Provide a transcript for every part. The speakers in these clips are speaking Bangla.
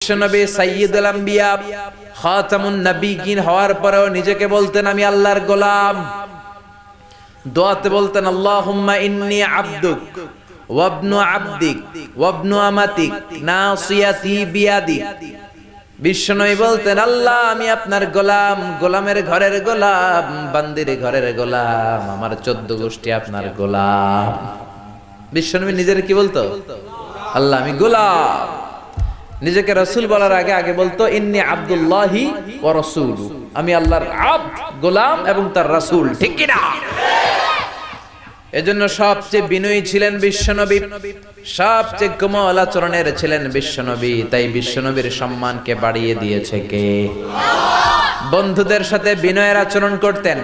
বিশ্বনবী সাইয়্যিদুল আম্বিয়া খাতামুন নবিয়্যিন হওয়ার পরেও নিজেকে বলতেন আমি আল্লাহর গোলাম। দোয়াতে বলতেন আল্লাহুম্মা ইন্নী আবদুক ওয়াবনু আবদিক ওয়াবনু আমাতিক নাসিয়াতি বিয়াদিক। বিশ্বনবী বলতেন আল্লাহ আমি আপনার গোলাম, গোলামের ঘরের গোলাম, বান্দির ঘরের গোলাম, আমার 14 গোষ্ঠী আপনার গোলাম। বিশ্বনবী নিজের কি বলতো? আল্লাহ আমি গোলাম। নিজেকে রাসূল বলার আগে আগে বলতো ইন্নী আব্দুল্লাহি ওয়া রাসূলু, আমি আল্লাহর আব্দ, গোলাম এবং তার রাসূল। ঠিক কি না? এজন্য সবচেয়ে বিনয়ী ছিলেন বিশ্বনবী, সবচেয়ে কোমল আচরণের ছিলেন বিশ্বনবী। তাই বিশ্বনবীর সম্মানকে বাড়িয়ে দিয়েছে কে? বন্ধুদের সাথে বিনয়ের আচরণ করতেন,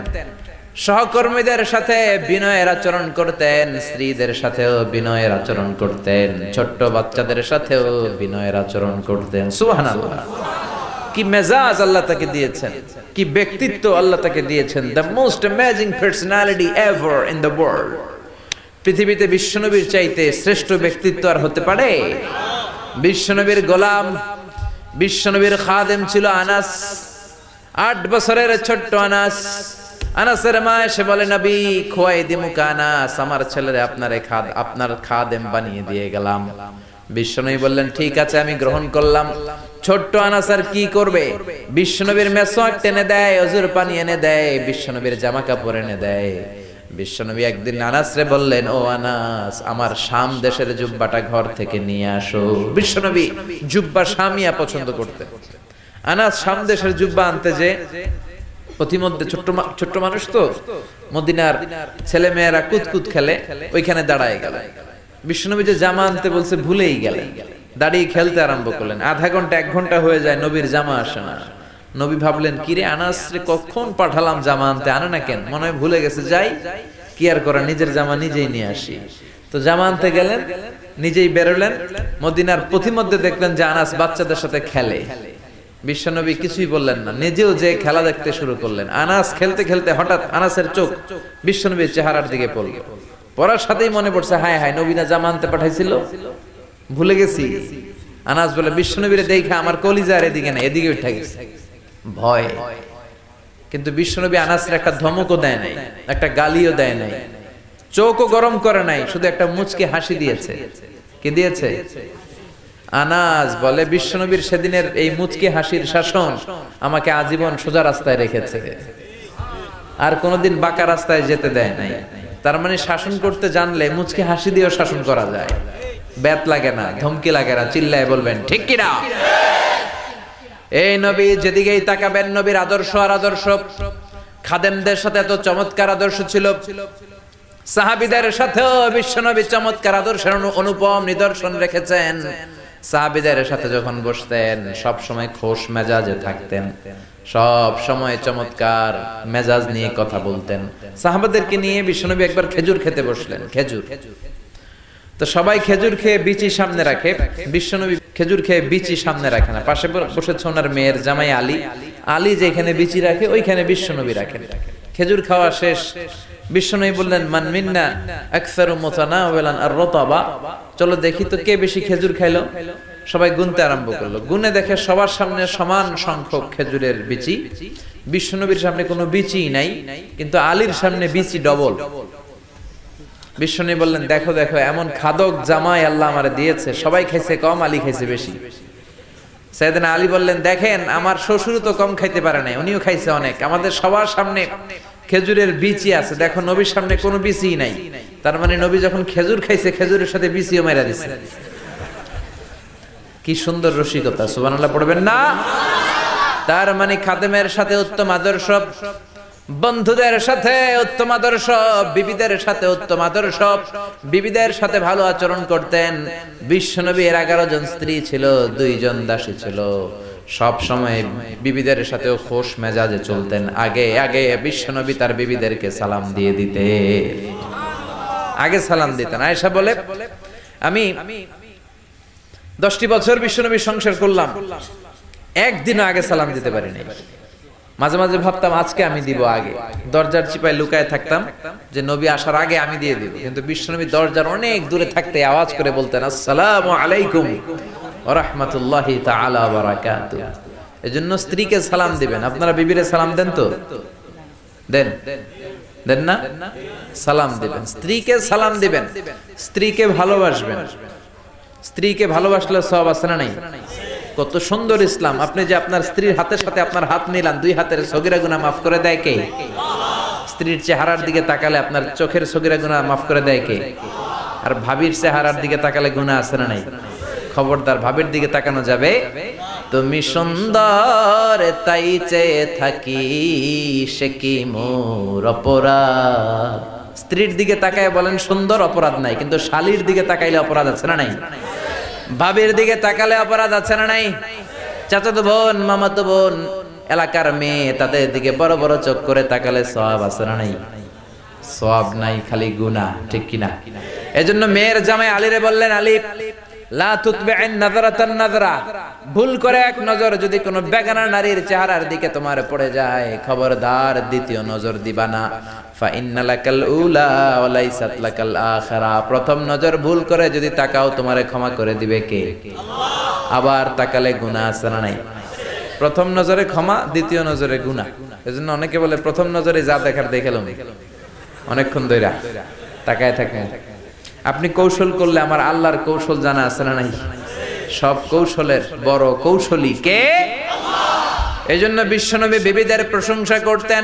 সহকর্মীদের সাথে বিনয়ের আচরণ করতেন, স্ত্রীদের সাথেও বিনয়ের আচরণ করতেন, ছোট্ট বাচ্চাদের সাথেও বিনয়ের আচরণ করতেন। সুবহানাল্লাহ, কি মেজাজ আল্লাহ তাকে দিয়েছেন, কি ব্যক্তিত্ব আল্লাহ তাকে দিয়েছেন। The most amazing personality ever in the world. পৃথিবীতে বিশ্বনবীর চাইতে শ্রেষ্ঠ ব্যক্তিত্ব আর হতে পারে? বিশ্বনবীর গোলাম, বিশ্বনবীর খাদেম ছিল আনাস, 8 বছরের ছোট্ট আনাস। আনাসের মা এসে বলে নবী খোয়াই দিমুকা আনাস, আমার ছেলেরে আপনার খাদেম বানিয়ে দিয়ে গেলাম। বিশ্বনবী বললেন ঠিক আছে আমি গ্রহণ করলাম। ছোট্ট আনাস আর কি করবে? বিশ্বনবীর মেসওয়াক টেনে দেয়, অজুর পানি এনে দেয়, বিশ্বনবীর জামা কাপড় এনে দেয়। বিশ্বনবী একদিন আনাসরে বললেন ও আনাস আমার শাম দেশের জুব্বাটা ঘর থেকে নিয়ে আসো। বিশ্বনবী জুব্বা শামিয়া পছন্দ করতেন। আনাস শাম দেশের জুব্বা আনতে যে প্রতিমধ্যে ছোট্ট মানুষ তো, মদিনার ছেলে মেয়েরা কুতকুত খেলে, ওইখানে দাঁড়ায় গেল। বিশ্বনবী যে জামা আনতে বলছে ভুলেই গেলেন, দাঁড়িয়ে খেলতে আরম্ভ করলেন। আধা ঘন্টা 1 ঘন্টা হয়ে যায়, নবীর জামা আসে না। নবী ভাবলেন কিরে আনাস রে কখন পাঠালাম জামা আনতে, আনে না কেন, মনে হয় ভুলে গেছে। যাই কি আর করা, নিজের জামা নিজেই নিয়ে আসি। তো জামা আনতে গেলেন, নিজেই বেরোলেন। মদিনার প্রতিমধ্যে দেখলেন যে আনাস বাচ্চাদের সাথে খেলে। বিশ্বনবী কিছুই বললেন না, নিজেও যে খেলা দেখতে শুরু করলেন। আনাস খেলতে খেলতে হঠাৎ আনাসের চোখ বিশ্বনবীর চেহারার দিকে পড়ল। পড়ার সাথেই মনে পড়ছে হায় হায় নবী না জামা আনতে পাঠাইছিল, ভুলে গেছি। আনাস বলে বিশ্বনবীরে দেখে আমার কলিজার এদিকে না এদিকে উঠে গেছে ভয়। কিন্তু বিশ্বনবী আনাসের একটা ধমকও দেয় নাই, একটা গালিও দেয় নাই, চোখও গরম করে নাই, শুধু একটা মুচকি হাসি দিয়েছে। কি দিয়েছে? আনাস বলে বিশ্বনবীর সেদিনের এই মুচকি হাসির শাসন আমাকে আজীবন সোজা রাস্তায় রেখেছে, আর কোনোদিন বাঁকা রাস্তায় যেতে দেয় নাই। তার মানে শাসন করতে জানলে মুচকি হাসি দিয়েও শাসন করা যায়, ব্যাত লাগে না, ধমকি লাগে না। চিল্লায় বলবেন ঠিক কি না? এই নবী যেদিকেই তাকাবেন নবীর আদর্শ আর আদর্শ। খাদেমদের সাথে এত চমৎকার আদর্শ ছিল, সাহাবীদের সাথেও বিশ্বনবী চমৎকার আদর্শের অনুপম নিদর্শন রেখেছেন। সাহাবীদের সাথে যখন বসতেন সব সময় খোশ মেজাজে থাকতেন, সব সময় চমৎকার মেজাজ নিয়ে কথা বলতেন। সাহাবাদেরকে নিয়ে বিশ্বনবী একবার খেজুর খেতে বসলেন। খেজুর তো সবাই খেজুর খেয়ে বিচি সামনে রাখে, বিশ্বনবী খেজুর খেয়ে বিচি সামনে রাখে না। পাশে বসেছে ওনার মেয়ের জামাই আলী। আলী যেখানে বিচি রাখে ওইখানে বিশ্বনবী রাখেন। খেজুর খাওয়া শেষ, বিশ্বনবী বললেন মান মিন্না আকসারু মুতানাওয়ালান আর-রতাবা, চলো দেখি তো কে বেশি খেজুর খাইলো। সবাই গুনতে আরম্ভ করলো, গুনে দেখে সবার সামনে সমান সংখ্যক খেজুরের বিচি। বিশ্বনবীর সামনে কোনো বিচি নাই, কিন্তু আলীর সামনে বিচি ডবল। বিশ্বনবী বললেন দেখো দেখো এমন খাদক জামাই আল্লাহ আমারে দিয়েছে, সবাই খাইছে কম, আলী খাইছে বেশি। সাইয়েদনা আলী বললেন দেখেন আমার শ্বশুর তো কম খাইতে পারে নাই, উনিও খাইছে অনেক, আমাদের সবার সামনে খেজুরের বিচি আছে, দেখো নবীর সামনে কোনো বিচি নাই। তার মানে নবী যখন খেজুর খাইছে খেজুরের সাথে বিচিও মেরা দিছে। কি সুন্দর রসিকতা, সুবহানাল্লাহ পড়বেন না? তার মানে খাদেমের সাথে উত্তম আদর্শ, বন্ধুদের সাথে উত্তম আদর্শ, বিবিদের সাথে উত্তম আদর্শ, বিবিদের সাথে ভালো আচরণ করতেন। বিশ্বনবীর 11 জন স্ত্রী ছিল, 2 জন দাসী ছিল। সব সময় বিবিদের সাথেও খোশ মেজাজে চলতেন। আগে আগে বিশ্বনবী তার বিবিদেরকে সালাম দিয়ে দিতে, আগে সালাম দিতেন। আয়েশা বলে আমি 10টি বছর বিশ্বনবীর সংসার করলাম, একদিনও আগে সালাম দিতে পারি নাই। মাঝে মাঝে ভাবতাম আজকে আমি দিব আগে, দরজার চিপায় লুকায় থাকতাম যে নবী আসার আগে আমি দিয়ে দিব। কিন্তু বিশ্বনবী দরজার অনেক দূরে থাকতে আওয়াজ করে বলতেন আসসালামু আলাইকুম, ওয়া রাহমাতুল্লাহি তাআলা ওয়া বারাকাতুহু। এজন্য স্ত্রীকে সালাম দিবেন। আপনারা বিবিরে সালাম দেন তো? দেন দেন না? সালাম দিবেন, স্ত্রীকে সালাম দিবেন, স্ত্রীকে ভালোবাসবেন। স্ত্রীকে ভালোবাসলে সওয়াব আছে না নাই? কত সুন্দর ইসলাম। আপনি যে আপনার স্ত্রীর হাতের সাথে আপনার হাত মিলান, দুই হাতের সগীরা গুনাহ মাফ করে দেয় কে? স্ত্রীর চেহারার দিকে তাকালে আপনার চোখের সগীরা গুনাহ মাফ করে দেয় কে? আর ভাবির চেহারার দিকে তাকালে গুনাহ আছে না নাই? খবরদার, ভাবির দিকে তাকানো যাবে। তুমি সুন্দর তাই চেয়ে থাকি, সে কি মোর অপরাধ। স্ত্রীর দিকে তাকায় বলেন সুন্দর, অপরাধ নাই, কিন্তু শালীর দিকে তাকাইলে অপরাধ আছে না নাই? ভাবির দিকে তাকালে অপরাধ আছে না নাই? চাচাতো বোন, মামাতো বোন, এলাকার মেয়ে, তাদের দিকে বড় বড় চোখ করে তাকালে সওয়াব আছে না নাই? সওয়াব নাই, খালি গুনাহ, ঠিক কিনা? এজন্য মেয়ের জামাই আলীরে বললেন, আলী লা তুতবি'ন নাযরাতান নাযরা, ভুল করে এক নজর যদি কোনো বেগানা নারীর চেহারার দিকে তোমার পড়ে যায়, খবরদার দ্বিতীয় নজর দিবা না। ফা ইন্না লাকাল উলা ওয়া লাইসাত লাকাল আখিরা, প্রথম নজর ভুল করে যদি তাকাও তোমারে ক্ষমা করে দিবে কে? আল্লাহ। আবার তাকালে গুনাহ আছে না নাই? প্রথম নজরে ক্ষমা, দ্বিতীয় নজরে গুনাহ। এজন্য অনেকে বলে প্রথম নজরে যা দেখার দেখেলাম, অনেকক্ষণ ধইরা তাকায় থাকেন। আপনি কৌশল করলে আমার আল্লাহর কৌশল জানা আছে না নাই? সব কৌশলের বড় কৌশলী কে? আল্লাহ। এজন্য বিশ্বনবী বিবিদের প্রশংসা করতেন,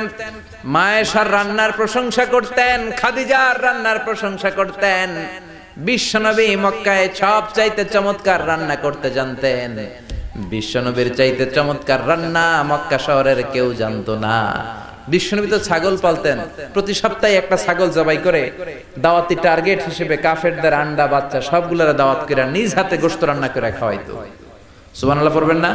মায়েশার রান্নার প্রশংসা করতেন, খাদিজার রান্নার প্রশংসা করতেন। বিশ্বনবী মক্কায় সবচাইতে চমৎকার রান্না করতে জানতেন। বিশ্বনবীর চাইতে চমৎকার রান্না মক্কা শহরের কেউ জানতো না। বিশ্বনবী তো ছাগল পালতেন, প্রতি সপ্তাহে একটা ছাগল জবাই করে দাওয়াতি টার্গেট হিসেবে কাফেরদের আন্ডা বাচ্চা সবগুলোর দাওয়াত করে নিজ হাতে গোশত রান্না করে খাওয়াইতো। সুবহানাল্লাহ পড়বেন না?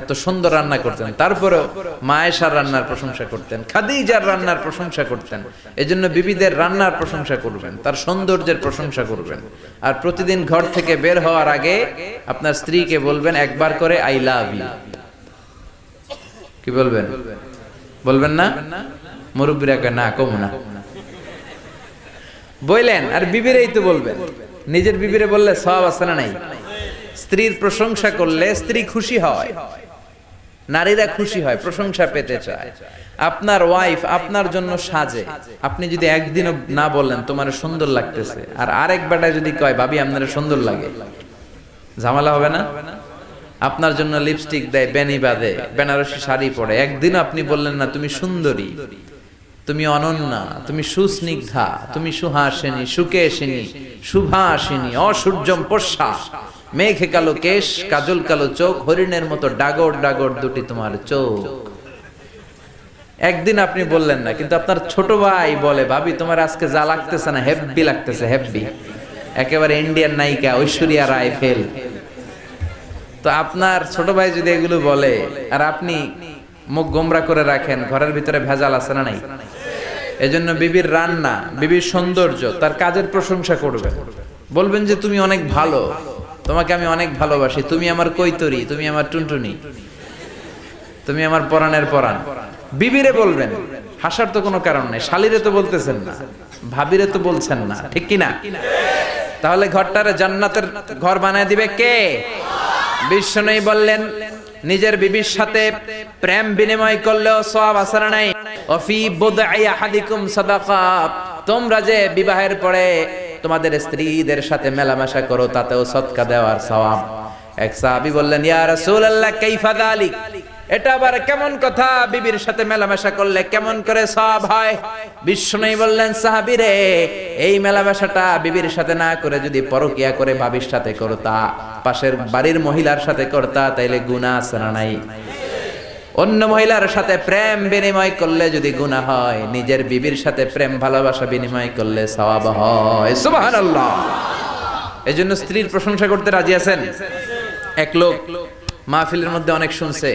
এত সুন্দর রান্না করতেন। তারপরেও মায়েশার রান্নার প্রশংসা করতেন, খাদিজার রান্নার প্রশংসা করতেন। এজন্য বিবিদের রান্নার প্রশংসা করবেন, তার সৌন্দর্যের প্রশংসা করবেন। আর প্রতিদিন ঘর থেকে বের হওয়ার আগে আপনার স্ত্রীকে বলবেন একবার করে আই লাভ ইউ। কি বলবেন? বলবেন না? মুরব্বিরা কয় না, কম না, বললেন। আর বিবিরেই তো বলবেন, নিজের বিবিরে বললে সওয়াব আছে না নাই? স্ত্রীর প্রশংসা করলে স্ত্রী খুশি হয়, নারীরা খুশি হয়, প্রশংসা পেতে চায়। আপনার ওয়াইফ আপনার জন্য সাজে, আপনি যদি একদিনও না বললেন তোমার সুন্দর লাগতেছে, আর আরেক বেটা যদি কয় ভাবি আপনার সুন্দর লাগে, ঝামেলা হবে না? আপনার জন্য লিপস্টিক দেয়, বেনি বাঁধে, বেনারসি শাড়ি পরে, একদিন আপনি বললেন না তুমি সুন্দরী, তুমি অনন্যা, তুমি সুস্নিগ্ধা, তুমি সুহাসিনী, সুকেশিনী, সুভাসিনী, অসূর্যম পোষা, মেঘে কালো কেশ, কাজল কালো চোখ, হরিণের মতো ডাগর ডাগর দুটি তোমার চোখ। একদিন আপনি বললেন না, কিন্তু আপনার ছোট ভাই বলে ভাবি তোমার আজকে যা লাগতেছে না, হেব্বি লাগতেছে, হেব্বি, একেবারে ইন্ডিয়ান নায়িকা ঐশ্বরিয়া রায় ফেল। তো আপনার ছোট ভাই যদি এগুলো বলে আর আপনি মুখ গোমরা করে রাখেন, ঘরের ভিতরে ভেজাল আছে না নাই? এজন্য বিবির রান্না, বিবির সৌন্দর্য, তার কাজের প্রশংসা করবেন, বলবেন যে তুমি অনেক ভালো, তোমাকে আমি অনেক ভালোবাসি, তুমি আমার কৈতরি, তুমি আমার টুনটুনি, তুমি আমার পরাণের পরাণ। বিবিরে বলবেন, হাসার তো কোনো কারণ নেই। শালীরে তো বলতেছেন না, ভাবিরে তো বলছেন না, ঠিক কিনা? তাহলে ঘরটারে জান্নাতের ঘর বানায় দিবে কে? বিশ্বনবী বললেন নিজের বিবির সাথে প্রেম বিনিময় করলেও সওয়াব আছে না নাই? ওয়াফি বুদআই আহাদিকুম সাদাকা, তোমরা যে বিবাহের পরে তোমাদের স্ত্রীদের সাথে মেলামেশা করো তাতেও সদকা দেওয়ার সওয়াব। এক সাহাবী বললেন ইয়া রাসূলুল্লাহ কাইফা যালিক, এটা আবার কেমন কথা, বিবির সাথে মেলামেশা করলে কেমন করে সওয়াব হয়? বিশ্বনবী বললেন সাহাবীরে, এই মেলামেশাটা বিবির সাথে না করে যদি পরকিয়া করে ভাবির সাথে করতা, পাশের বাড়ির মহিলার সাথে করতা, তাইলে গুনাহ আছে না নাই? অন্য মহিলার সাথে প্রেম বিনিময় করলে যদি গুনাহ হয়, নিজের বিবির সাথে প্রেম ভালোবাসা বিনিময় করলে সওয়াব হয়। সুবহানাল্লাহ। এজন্য স্ত্রীর প্রশংসা করতে রাজি আছেন? এক লোক মাহফিলের মধ্যে অনেক শুনছে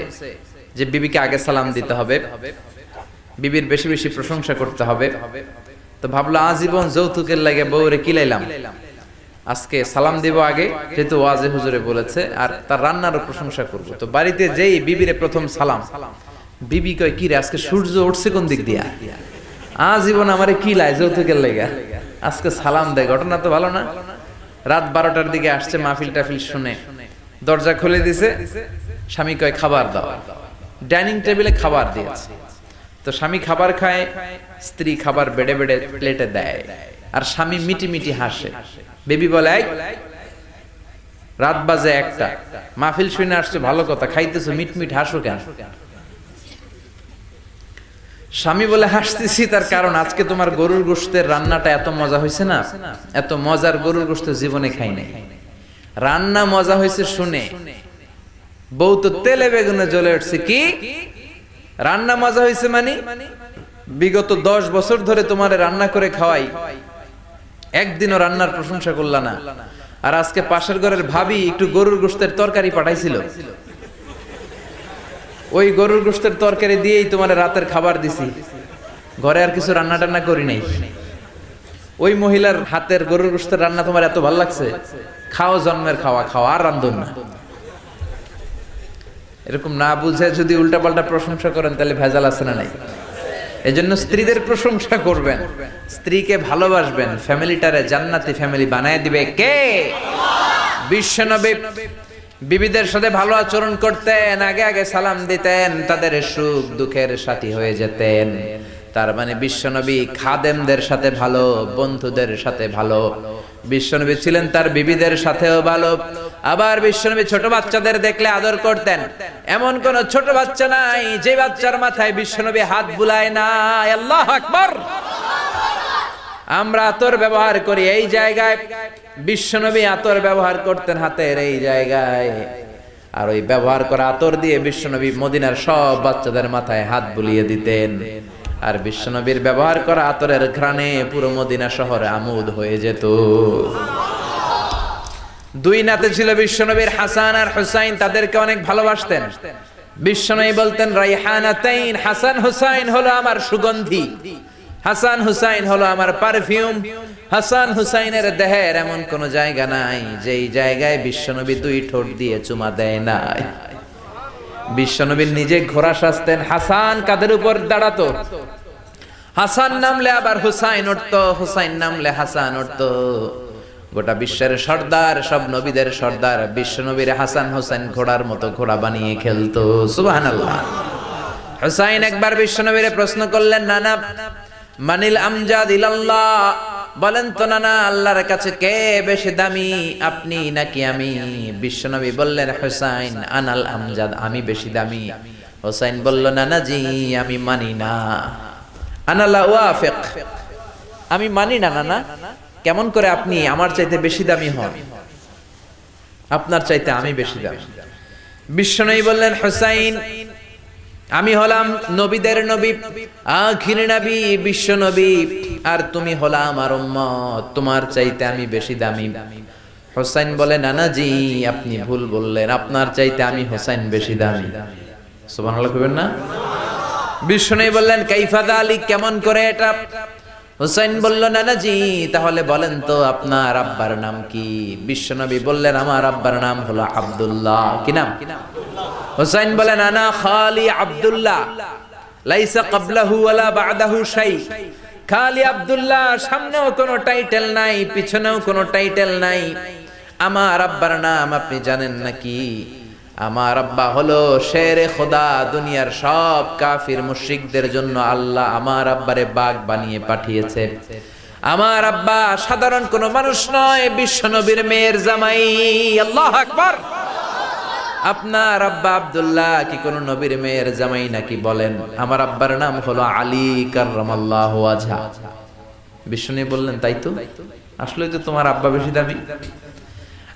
যে বিবিকে আগে সালাম দিতে হবে, বিবির বেশি বেশি প্রশংসা করতে হবে। তো ভাবলো আজীবন যৌতুকের লাগে বউরে কিলাইলাম, আজকে সালাম দিব আগে, যেহেতু ওয়াজে হুজুরে বলেছে, আর তার রান্নারও প্রশংসা করব। তো বাড়িতে যেই বিবিরে প্রথম সালাম, বিবি কয় কি রে আজকে সূর্য উঠছে কোন দিক দিয়া, আজীবন আমারে কিলায় যৌতুকের লাগা, আজকে সালাম দেয়, ঘটনা তো ভালো না? রাত 12টার দিকে আসছে মাহফিল টাফিল শুনে, দরজা খুলে দিছে, স্বামী কয় খাবার দাও, ডাইনিং টেবিলে খাবার দিয়েছে। তো স্বামী খাবার খায়, স্ত্রী খাবার বেড়ে বেড়ে প্লেটে দেয়, আর স্বামী মিটি মিটি হাসে। বেবি বলে, এই রাত বাজে 1টা, মাহফিল শুনে আসছো ভালো কথা, খাইতেছো মিটমিট হাসো কেন? স্বামী বলে, হাসতেছি তার কারণ আজকে তোমার গরুর গোশতের রান্নাটা এত মজা হয়েছে না, এত মজার গরুর গোশত জীবনে খাই নাই। রান্না মজা হয়েছে শুনে বউ তো তেলে বেগুনে জ্বলে উঠছে। কি রান্না মজা হয়েছে মানে? বিগত 10 বছর ধরে তোমারে রান্না করে খাওয়াই, একদিনও রান্নার প্রশংসা করলা না। আর আজকে পাশের ঘরের ভাবি একটু গরুর গোশতের তরকারি পাঠাইছিল, ওই গরুর গোশতের তরকারি দিয়েই তোমার রাতের খাবার দিছি, ঘরে আর কিছু রান্না টান্না করি নাই। ওই মহিলার হাতের গরুর গোশতের রান্না তোমার এত ভালো লাগছে, খাও, জন্মের খাওয়া খাও, আর রান্ধুন না। এরকম না বুঝে যদি উল্টাপাল্টা প্রশংসা করেন তাহলে ভেজাল আছে না নাই? এজন্য স্ত্রীদের প্রশংসা করবেন, স্ত্রীকে ভালোবাসবেন, ফ্যামিলিটারে জান্নাতি ফ্যামিলি বানায় দিবে কে? বিশ্বনবী বিবিদের সাথে ভালো আচরণ করতেন, আগে আগে সালাম দিতেন, তাদের সুখ দুঃখের সাথী হয়ে যেতেন। তার মানে বিশ্বনবী খাদেমদের সাথে ভালো, বন্ধুদের সাথে ভালো। বিশ্বনবী ছিলেন তার বিবিদের সাথেও ভালো। আবার বিশ্বনবী ছোট বাচ্চাদের দেখলে আদর করতেন। এমন কোন ছোট বাচ্চা নাই যে বাচ্চার মাথায় বিশ্বনবী হাত বুলায় না। আল্লাহু আকবার। আমরা আতর ব্যবহার করি এই জায়গায়, বিশ্বনবী আতর ব্যবহার করতেন হাতের এই জায়গায়, আর ওই ব্যবহার করা আতর দিয়ে বিশ্বনবী মদিনার সব বাচ্চাদের মাথায় হাত বুলিয়ে দিতেন। আর বিশ্বনবীর ব্যবহার করা আতরের ঘ্রাণে পুরো মদিনা শহরে আমোদ হয়ে যেত। 2 নাতি ছিল বিশ্বনবীর, হাসান আর হুসাইন, তাদেরকে অনেক ভালোবাসতেন। বিশ্বনবী বলতেন, রাইহানাতাইন, হাসান হুসাইন হলো আমার সুগন্ধি, হাসান হুসাইন হলো আমার পারফিউম। হাসান হুসাইনের দেহের এমন কোন জায়গা নাই যেই জায়গায় বিশ্বনবী 2 ঠোঁট দিয়ে চুমা দেয় নাই। বিশ্বনবী নিজে ঘোড়া সাজতেন, হাসান কাদের উপর দাঁড়াতো, হাসান নামলে আবার হুসাইন উঠতো, হুসাইন নামলে হাসান উঠতো। গোটা বিশ্বের সর্দার, সব নবীদের সর্দার, বিশ্বনবীর হাসান হুসাইন ঘোড়ার মতো ঘোড়া বানিয়ে খেলতো। সুবহানাল্লাহ। হুসাইন একবার বিশ্বনবীরে প্রশ্ন করলেন, নানা মানিল আমজাদ ইলাল্লাহ, বলেন তো নানা আল্লাহর কাছে কে বেশি দামি, আপনি নাকি আমি? বিশ্বনবী বললেন, হুসাইন আনাল আমজাদ, আমি বেশি দামি। হুসাইন বলল, নানা জি আমি মানি না, আনা লা ওয়াফিক, আমি মানি না নানা। কেমন করে আপনি আমার চাইতে বেশি দামি হন? আপনার চাইতে আমি বেশি দামি। বিশ্বনবী বললেন, হুসাইন আমি হলাম নবীদের নবী, আখির নবী বিশ্ব নবী, আর তুমি হলা আমার উম্মত, তোমার চাইতে আমি বেশি দামি। হুসাইন বলে, নানা জি আপনি ভুল বললেন, আপনার চাইতে আমি হুসাইন বেশি দামি। সুবহানাল্লাহ কইবেন না? বিশ্বনবী বললেন, কাইফা যালিক, কেমন করে এটা? হুসাইন বলল, নানা জি তাহলে বলেন তো আপনার আব্বার নাম কি? বিশ্বনবী বললেন, আমার আব্বার নাম হলো আব্দুল্লাহ। কি নাম? হুসাইন বলেন, আনা খালি আব্দুল্লাহ, লাইসা ক্বাবলাহু ওয়ালা বা'দাহু শাই। খালি আব্দুল্লাহ, সামনেও কোনো টাইটেল নাই, পিছনেও কোনো টাইটেল নাই। আমার আব্বার নাম আপনি জানেন নাকি? আমার আব্বা হলো শেরে খোদা, দুনিয়ার সব কাফির মুশরিকদের জন্য আল্লাহ আমার আব্বারে বাগ বানিয়ে পাঠিয়েছে। আমার আব্বা সাধারণ কোনো মানুষ নয়, বিশ্বনবীর মেয়ের জামাই। আল্লাহু আকবার। আপনার আব্বা আব্দুল্লাহ কি কোন নবীর মেয়ের জামাই নাকি? বলেন, আমার আব্বার নাম হলো আলী কাররামাল্লাহু ওয়াজহা। বিশ্বনবী বললেন, তাই তো, আসলে তো তোমার আব্বা বেশি দামি।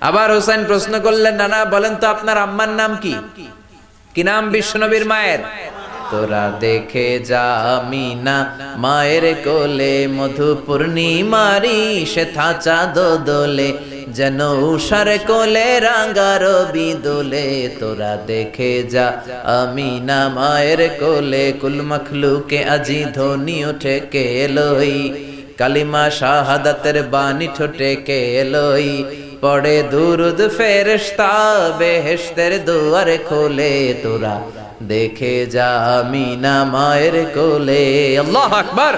আবার হুসাইন প্রশ্ন করলেন, নানা বলেন তো আপনার আম্মার নাম কি? কি নাম বিশ্বনবীর মায়ের? তোরা দেখে যা আমিনা মায়ের কোলে, মধু পূর্ণিমারি সেথা চাঁদ দোলে, যেন উষার কোলে রাঙা রবি দোলে। তোরা দেখে যা আমিনা মায়ের কোলে, কুল মখলুকে আজি ধ্বনি ওঠে কে এলোই, কালিমা শাহাদাতের বাণী ঠোঁটে কে এলোই, পড়ে দুরুদ ফেরেশতা বেহেশতের দুয়ার খোলে। তোরা দেখে যা আমিনা মায়ের কোলে। আল্লাহু আকবার।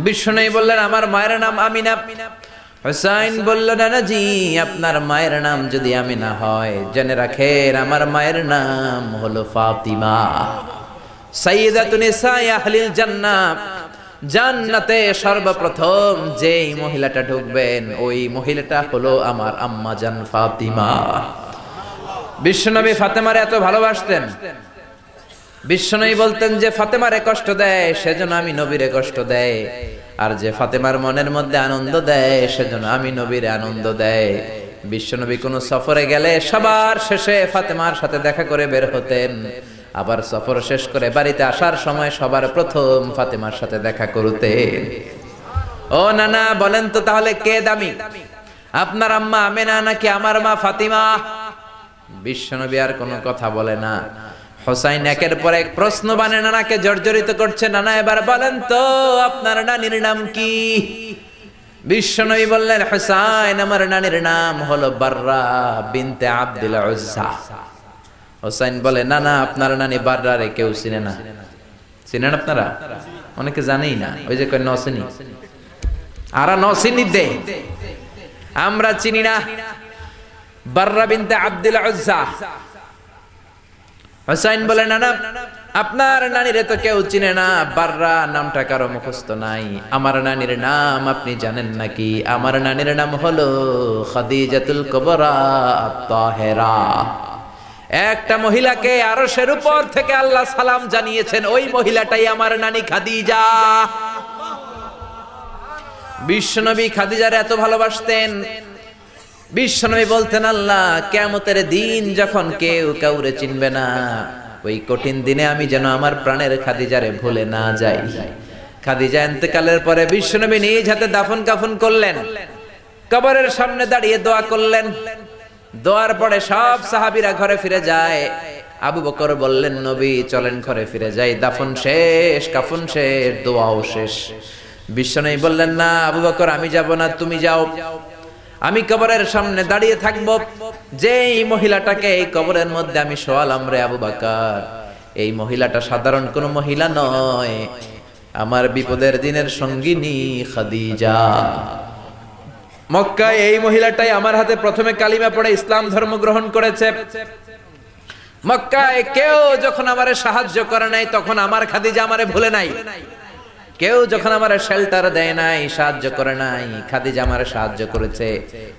বিশ্বনবী বললেন, আমার মায়ের নাম আমিনা। হুসাইন বলল, নানাজি আপনার মায়ের নাম যদি আমিনা হয়, জেনে রাখেন আমার মায়ের নাম হলো ফাতিমা। সাইয়্যিদাতুন নিসাই আহলিল জান্নাহ, জান্নাতে সর্বপ্রথম যেই মহিলাটা ঢুকবেন ওই মহিলাটা হলো আমার আম্মা জান ফাতিমা। বিশ্বনবী ফাতেমারে এত ভালোবাসতেন, বিশ্বনবী বলতেন যে ফাতেমারে কষ্ট দেয় সেজন্য আমি নবীরে কষ্ট দেয়, আর যে ফাতেমার মনের মধ্যে আনন্দ দেয় সেজন্য আমি নবীরে আনন্দ দেয়। বিশ্বনবী কোনো সফরে গেলে সবার শেষে ফাতেমার সাথে দেখা করে বের হতেন, আবার সফর শেষ করে বাড়িতে আসার সময় সবার প্রথম ফাতেমার সাথে দেখা করতেন। ও নানা বলেন তো তাহলে কে দামি, আপনার আম্মা আমেনা নাকি আমার মা ফাতিমা? বিশ্বনবী আর কোনো কথা বলে না। হোসাইন একের পর এক প্রশ্ন বানে নানাকে জর্জরিত করছে। নানা এবার বলেন তো আপনার নানির নাম কি? বিশ্বনবী বললেন, হোসাইন আমার নানির নাম হলো বাররা বিনতে আব্দুল উজ্জা। হোসাইন বলে, নানা আপনার নানি বাররা রে কেউ চিনে না। চিনেন আপনারা? অনেকে জানেই না, ওই যে কয় নসিনি, আর নসিনি দে, আমরা চিনি না বাররা বিনতে আব্দুল উজ্জা। হোসাইন বলে, নানা আপনার নানিরে তো কেউ চিনে না, বাররা নামটা কারো মুখস্থ নাই। আমার নানির নাম আপনি জানেন নাকি? আমার নানির নাম হলো খাদিজাতুল কুবরা আত-তাহেরা। একটা মহিলাকে আরশের উপর থেকে আল্লাহ সালাম জানিয়েছেন, ওই মহিলাটাই আমার নানি খাদিজা। বিশ্বনবী খাদিজারে এত ভালোবাসতেন, বিশ্বনবী বলতেন, আল্লাহ কিয়ামতের দিন যখন কেউ কাউরে চিনবে না, ওই কঠিন দিনে আমি যেন আমার প্রাণের খাদিজারে ভুলে না যাই। খাদিজা ইন্তেকালের পরে বিশ্বনবী নিজ হাতে দাফন কাফন করলেন, কবরের সামনে দাঁড়িয়ে দোয়া করলেন। দোয়ার পরে সব সাহাবীরা ঘরে ফিরে যায়। আবু বকর বললেন, নবী চলেন ঘরে ফিরে যাই, দাফন শেষ, কাফন শেষ, দোয়াও শেষ। বিশ্বনবী বললেন, না আবু বকর আমি যাব না, তুমি যাও, আমি কবরের সামনে দাঁড়িয়ে থাকব। যেই মহিলাটাকে এই কবরের মধ্যে আমি শোয়ালাম রে আবু বকর, এই মহিলাটা সাধারণ কোনো মহিলা নয়, আমার বিপদের দিনের সঙ্গিনী খাদিজা। মক্কায় এই মহিলাটাই আমার হাতে প্রথমে কালিমা পড়ে ইসলাম ধর্ম গ্রহণ করেছে। মক্কায় কেউ যখন আমারে সাহায্য করে নাই, তখন আমার খাদিজা আমারে ভুলে নাই। কেউ যখন আমার শেল্টার দেয় নাই, সাহায্য করে নাই, খাদিজা আমারে সাহায্য করেছে।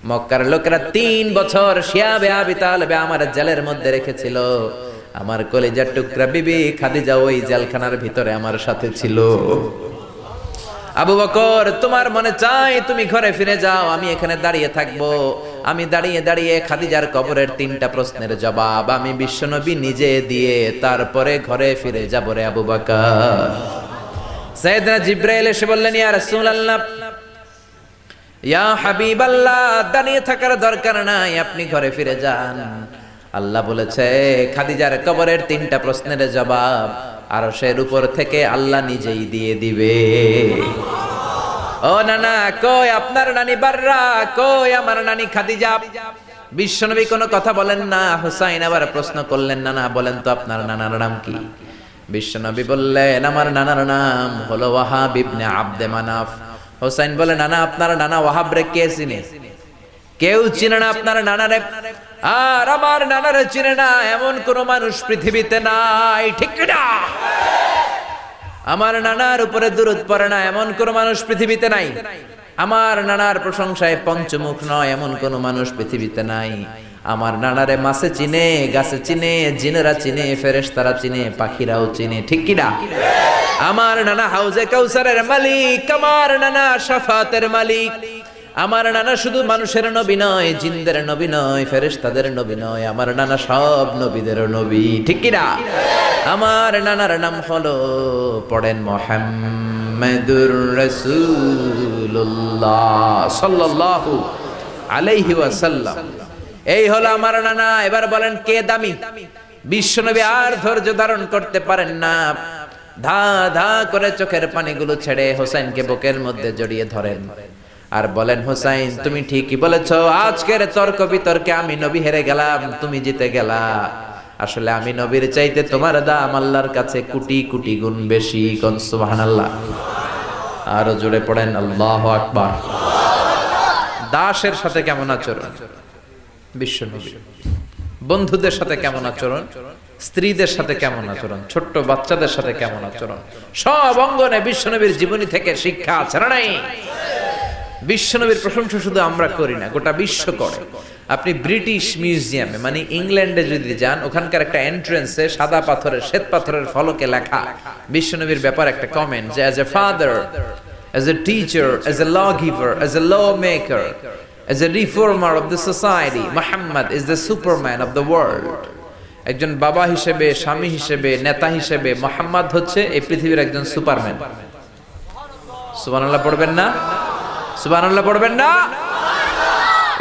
মক্কার লোকেরা 3 বছর শিয়াবে আবি তালেবে আমার জেলের মধ্যে রেখেছিল। আমার কলিজার টুকরা বিবি খাদিজা ওই জেলখানার ভিতরে আমার সাথে ছিল। আবু বকর তোমার মনে চাই তুমি ঘরে ফিরে যাও, আমি এখানে দাঁড়িয়ে থাকবো। আমি দাঁড়িয়ে দাঁড়িয়ে খাদিজার কবরের 3টা প্রশ্নের জবাব আমি বিশ্বনবী নিজে দিয়ে তারপরে ঘরে ফিরে যাব রে আবু বকর। সাইয়েদনা জিবরাইল এসে বললেন, ইয়া রাসূলুল্লাহ, ইয়া হাবিবাল্লাহ, দাঁড়িয়ে থাকার দরকার নাই, আপনি ঘরে ফিরে যান। আল্লাহ বলেছে খাদিজার কবরের 3টা প্রশ্নের জবাব আরশের উপর থেকে আল্লাহ নিজেই দিয়ে দিবে। ও নানা, কই আপনার নানি বাররা, কই আমার নানি খাদিজা? বিশ্বনবী কোনো কথা বলেন না। হুসাইন আবার প্রশ্ন করলেন, নানা বলেন তো আপনার নানার নাম কি? বিশ্বনবী বললেন, আমার নানার নাম হলো ওয়াহাব ইবনে আব্দে মানাফ। হুসাইন বলে, নানা আপনার নানা ওয়াহাব রে কে চিনে? কেউ চিনে না আপনার নানারে। আর আমার নানারে চিনে না এমন কোন মানুষ পৃথিবীতে নাই, ঠিক না? আমার নানার উপরে দুরূদ পড়ে না এমন কোন মানুষ পৃথিবীতে নাই। আমার নানার প্রশংসায় পঞ্চমুখ নয় এমন কোন মানুষ পৃথিবীতে নাই। আমার নানারে মাছে চিনে, গাছে চিনে, জিনেরা চিনে, ফেরেশতারা চিনে, পাখিরাও চিনে, ঠিক কি না? আমার নানা হাউজে কাউসারের মালিক, আমার নানা শাফাতের মালিক। আমার নানা শুধু মানুষের নবী নয়, জিনদের নবী নয়, ফেরেশতাদের নবী নয়, আমার নানা সব নবীদের নবী, ঠিক কি না? আমার নানার নাম হলো, পড়েন, মুহাম্মাদুর রাসূলুল্লাহ সাল্লাল্লাহু আলাইহি ওয়াসাল্লাম। এই হলো আমার নানা। এবার বলেন কে দামি? বিশ্বনবী আর ধৈর্য ধারণ করতে পারেন না, ধা ধা করে চোখের পানিগুলো ছেড়ে হোসেনকে বুকের মধ্যে জড়িয়ে ধরেন আর বলেন, হোসেন তুমি ঠিকই বলেছো, আজকের তর্ক বিতর্কে আমি নবী হেরে গেলাম, তুমি জিতে গেলা। আসলে আমি নবীর চাইতে তোমার দাম আল্লাহর কাছে কোটি কোটি গুণ বেশি। কোন সুবহানাল্লাহ। আরো জোরে পড়েন আল্লাহু আকবার। দাসের সাথে কেমন আচরণ বিশ্বনবী, বন্ধুদের সাথে কেমন আচরণ, স্ত্রীদের সাথে কেমন আচরণ, ছোট্ট বাচ্চাদের সাথে কেমন আচরণ, সব অঙ্গনে বিশ্বনবীর জীবনী থেকে শিক্ষা আছে না নাই? বিশ্বনবীর প্রশংসা শুধু আমরা করি না, গোটা বিশ্ব করে। আপনি ব্রিটিশ মিউজিয়ামে মানে ইংল্যান্ডে যদি যান, ওখানকার একটা এন্ট্রেন্সে সাদা পাথরের শ্বেত পাথরের ফলকে লেখা বিশ্বনবীর ব্যাপার একটা কমেন্ট যে as a father, as a teacher, as a lawgiver, as a lawmaker, as a reformer of the society, Muhammad is the superman of the world. একজন বাবা হিসেবে, স্বামী হিসেবে, নেতা হিসেবে মুহাম্মদ হচ্ছে এই পৃথিবীর একজন সুপারম্যান। সুবহানাল্লাহ পড়বেন না? সুবহানাল্লাহ পড়বেন না?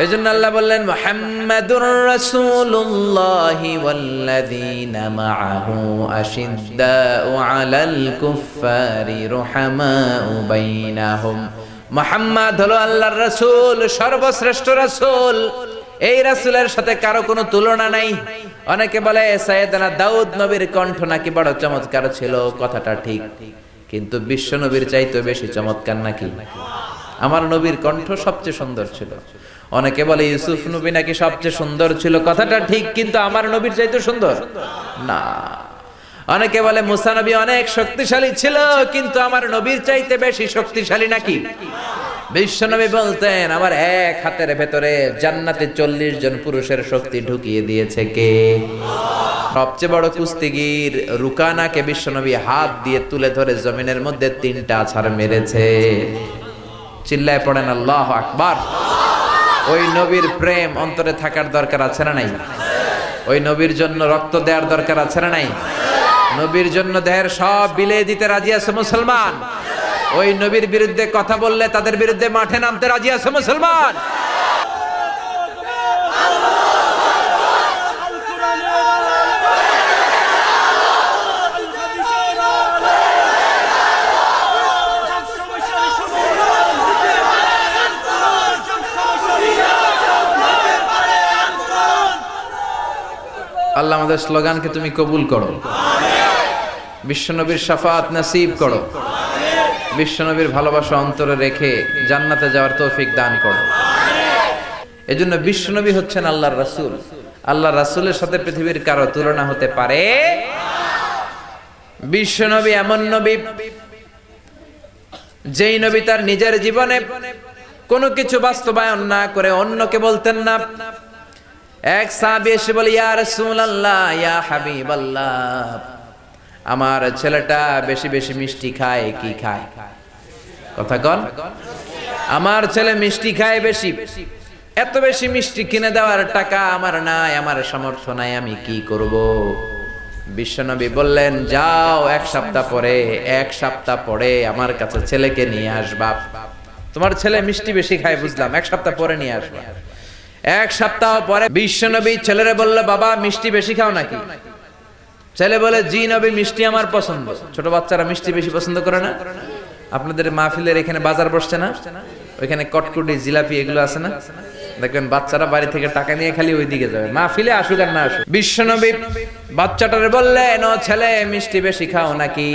এজন্য আল্লাহ বললেন মুহাম্মাদুর রাসূলুল্লাহি ওয়াল্লাযীনা মাআহু আশিদ্দাউ আলাল কুফফারি রুহামাউ বাইনাহুম। মুহাম্মদ হলো আল্লাহর রাসূল, সর্বশ্রেষ্ঠ রাসূল। এই রাসূলের সাথে কারো কোনো তুলনা নাই। অনেকে বলে সাইয়েদনা দাউদ নবীর কণ্ঠ নাকি বড় চমৎকার ছিল, কথাটা ঠিক, কিন্তু বিশ্ব নবীর চাইতে বেশি চমৎকার নাকি? আমার নবীর কণ্ঠ সবচেয়ে সুন্দর ছিল। অনেকে বলে ইউসুফ নবী নাকি সবচেয়ে সুন্দর ছিল, কথাটা ঠিক, কিন্তু আমার নবীর চাইতে সুন্দর না। অনেকে বলে মুসা নবী অনেক শক্তিশালী ছিল, কিন্তু আমার নবীর চাইতে বেশি শক্তিশালী নাকি? বিশ্ব নবী বলতেন আমার এক হাতের ভেতরে জান্নাতে 40 জন পুরুষের শক্তি ঢুকিয়ে দিয়েছে কে? সবচেয়ে বড় কুস্তিগির রুকানাকে বিশ্ব নবী হাত দিয়ে তুলে ধরে জমিনের মধ্যে 3টা আছাড় মেরেছে। চিল্লায় পড়েন আল্লাহু আকবার। ওই নবীর প্রেম অন্তরে থাকার দরকার আছে না নাই? ওই নবীর জন্য রক্ত দেওয়ার দরকার আছে না নাই? নবীর জন্য দেহের সব বিলিয়ে দিতে রাজি আছে মুসলমান। ওই নবীর বিরুদ্ধে কথা বললে তাদের বিরুদ্ধে মাঠে নামতে রাজি আছে মুসলমান। আল্লাহ আমাদের স্লোগানকে তুমি কবুল করো, বিশ্বনবীর শাফাত নসিব করো, বিশ্বনবীর ভালোবাসা অন্তরে রেখে জান্নাতে যাওয়ার তৌফিক দান করো। এজন্য বিশ্বনবী হচ্ছেন আল্লাহর রাসূল। আল্লাহর রাসূলের সাথে পৃথিবীর কারো তুলনা হতে পারে? বিশ্বনবী এমন নবী যেই নবী তার নিজের জীবনে কোনো কিছু বাস্তবায়ন না করে অন্যকে বলতেন না। এক সাহাবী এসে বলে ইয়া রাসূলুল্লাহ, ইয়া হাবিবাল্লাহ, আমার ছেলেটা বেশি বেশি মিষ্টি খায়, কি খায়? কথা কন। আমার ছেলে মিষ্টি খায় বেশি, এত বেশি মিষ্টি কিনে দেওয়ার টাকা আমার নাই, আমার সামর্থ্য নাই, আমি কি করব? বিশ্বনবী বললেন যাও এক সপ্তাহ পরে আমার কাছে ছেলেকে নিয়ে আসবা। তোমার ছেলে মিষ্টি বেশি খায় বুঝলাম, এক সপ্তাহ পরে নিয়ে আসবা। এক সপ্তাহ পরে বিশ্বনবী ছেলেরে বলল বাবা মিষ্টি বেশি খাও নাকি? ছেলে বলে জি নবী, মিষ্টি আমার পছন্দ। ছোট বাচ্চারা মিষ্টি বেশি পছন্দ করে না? আপনাদের মাহফিলের এখানে বাজার বসছে না, ওইখানে কটকুটি জিলাপি এগুলো আছে না, দেখবেন বাচ্চারা বাড়ি থেকে টাকা নিয়ে খালি ওইদিকে যাবে, মাহফিলে আসুক আর না আসুক। বিশ্বনবী বাচ্চাটারে বললেন ও ছেলে মিষ্টি বেশি খাও নাকি?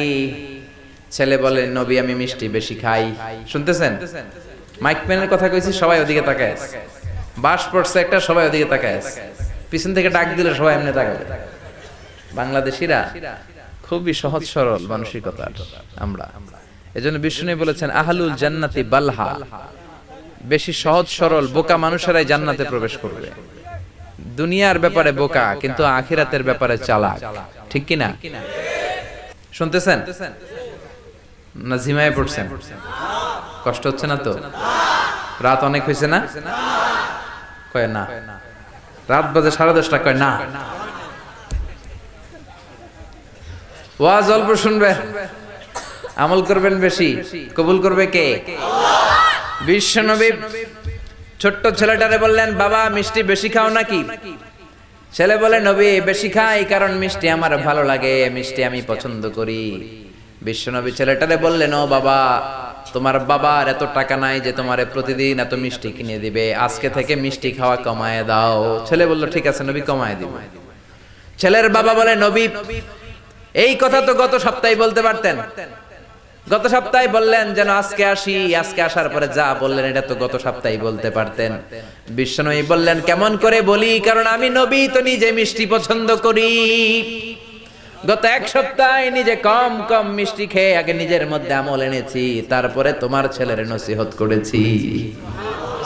ছেলে বলে নবী আমি মিষ্টি বেশি খাই। শুনতেছেন? মাইক ম্যানের কথা কইছি, সবাই ওদিকে তাকায়। বাস পড়ছে একটা, সবাই ওদিকে তাকায়। পিছন থেকে ডাক দিলে সবাই এমনি তাকাবে। বাংলাদেশিরা খুবই সহজ সরল মানসিকতার আমরা। এজন্য বিষ্ণু বলেছেন আহলুল জান্নাতি বালহা, বেশি সহজ সরল বোকা মানুষেরাই জান্নাতে প্রবেশ করবে। দুনিয়ার ব্যাপারে বোকা, কিন্তু আখিরাতের ব্যাপারে চালাক, ঠিক কি না? শুনতেছেন না? ঝিমায় পড়ছেন? কষ্ট হচ্ছে না তো? রাত অনেক হয়েছে না? কয় না। রাত বাজে 10:30, কয় না। ওয়াজ অল্প শুনবে, আমল করবেন বেশি, কবুল করবে কে? বিশ্বনবী ছোট্ট ছেলেটারে বললেন বাবা মিষ্টি বেশি খাও নাকি? ছেলে বলে নবী বেশি খাই, কারণ মিষ্টি আমার ভালো লাগে, মিষ্টি আমি পছন্দ করি। বিশ্বনবী ছেলেটারে বললেন ও বাবা, তোমার বাবার এত টাকা নাই যে তোমারে প্রতিদিন এত মিষ্টি কিনে দিবে, আজকে থেকে মিষ্টি খাওয়া কমায় দাও। ছেলে বলল ঠিক আছে নবী, কমায় দিব। ছেলের বাবা বলে নবী এই কথা তো গত সপ্তাহে বলতে পারতেন, গত সপ্তাহে বললেন যেন আজকে আসি, আজকে আসার পরে যা বললেন এটা তো গত সপ্তাহে বলতে পারতেন। বিশ্বনবী বললেন কেমন করে বলি, কারণ আমি নবী তো নিজে মিষ্টি পছন্দ করি। গত এক সপ্তাহে নিজে কম কম মিষ্টি খেয়ে আগে নিজের মধ্যে আমল এনেছি, তারপরে তোমার ছেলের নসিহত করেছি।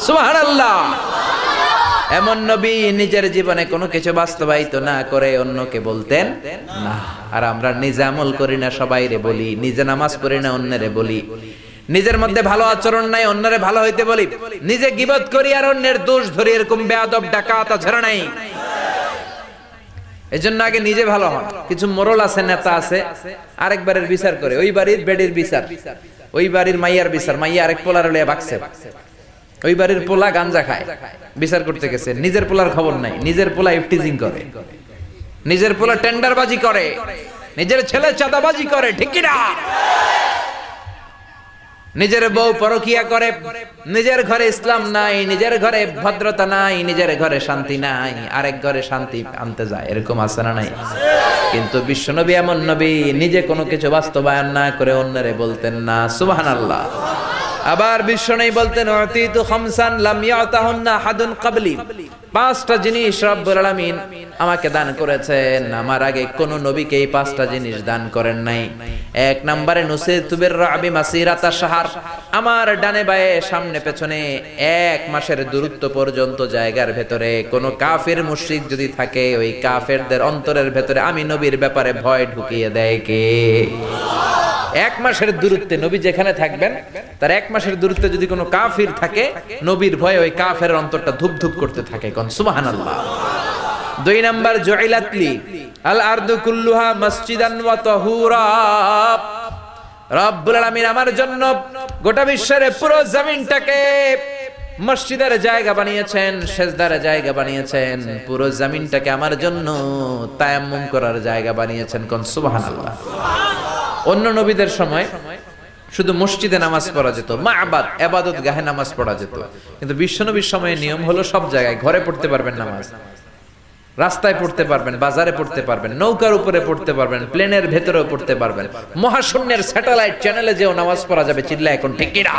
সুবহানাল্লাহ। এমন নবী নিজের জীবনে কোনো কিছু বাস্তবায়িত না করে অন্যকে বলতেন না। আর আমরা নিজে আমল করি না, সবাইরে বলি। নিজে নামাজ পড়ি না, অন্যরে বলি। নিজের মধ্যে ভালো আচরণ নাই, অন্যরে ভালো হইতে বলি। নিজে গীবত করি আর অন্যের দোষ ধরি, এরকম বেয়াদব ডাকাত ঝরা নাই। এজন্য আগে নিজে ভালো হন। কিছু মোরল আছে, নেতা আছে, আরেকবারের বিচার করে। ওই বাড়ির বেডির বিচার, ওই বাড়ির মাইয়ার বিচার, মাইয়া আরেক পোলার লইয়া বাকছে। ওই বাড়ির পোলা গাঞ্জা খায়, বিচার করতে গেছে। নিজের পোলার খবর নাই, নিজের পোলা ইফটিজিং করে, নিজের পোলা টেন্ডারবাজি করে, নিজের ছেলে চাঁদাবাজি করে, ঠিক কি না? নিজের বউ পরকিয়া করে, নিজের ঘরে ইসলাম নাই, নিজের ঘরে ভদ্রতা নাই, নিজের ঘরে শান্তি নাই, আরেক ঘরে শান্তি আনতে যায়। এরকম আছে না নাই? কিন্তু বিশ্বনবী এমন নবী, নিজে কোনো কিছু বাস্তবায়ন না করে অন্যরে বলতেন না। সুবহানাল্লাহ। আবার বিশ্বনবী বলতেন উতিতু খামসান লাম ইয়াতাহুন্না হাদুন ক্বাবলি। পাঁচটা জিনিস রব্বুল আলামিন আমাকে দান করেছেন, আমার আগে কোন নবীকে এই পাঁচটা জিনিস দান করেন নাই। এক নম্বরে নুসিরতু বিররাবি মাসিরাতা শাহর, আমার ডানে বায়ে সামনে পেছনে 1 মাসের দূরত্ব পর্যন্ত জায়গার ভেতরে কোন কাফের মুশরিক যদি থাকে, ওই কাফেরদের অন্তরের ভেতরে আমি নবীর ব্যাপারে ভয় ঢুকিয়ে দেয় কে? 1 মাসের দূরত্বে নবী যেখানে থাকবেন, তার 1 মাসের দূরত্বে যদি কোনো কাফির থাকে, নবীর ভয়ে ওই কাফের অন্তরটা ধুপ ধুপ করতে থাকে। কোন সুবহানাল্লাহ। 2 নাম্বার জুইলাতলি আল আরদু কুল্লুহা মসজিদান ওয়া তাহুরা, রব্বুল আলামিন আমার জন্য গোটা বিশ্বের পুরো জমিনটাকে মসজিদের জায়গা বানিয়েছেন, সেজদার জায়গা বানিয়েছেন, পুরো জমিনটাকে আমার জন্য তায়াম্মুম করার জায়গা বানিয়েছেন। কোন সুবহানাল্লাহ। অন্য নবীদের সময় শুধু মসজিদে নামাজ পড়া যেত, মা'বাদ ইবাদত গাহে নামাজ পড়া যেত, কিন্তু বিশ্বনবীর সময়ে নিয়ম হলো সব জায়গায়। ঘরে পড়তে পারবেন নামাজ, রাস্তায় পড়তে পারবেন, বাজারে পড়তে পারবেন, নৌকার উপরে পড়তে পারবেন, প্লেনের ভেতরেও পড়তে পারবেন, মহাশূন্যের স্যাটেলাইট চ্যানেলে যেও নামাজ পড়া যাবে। চিল্লা এখন ঠিক কি না?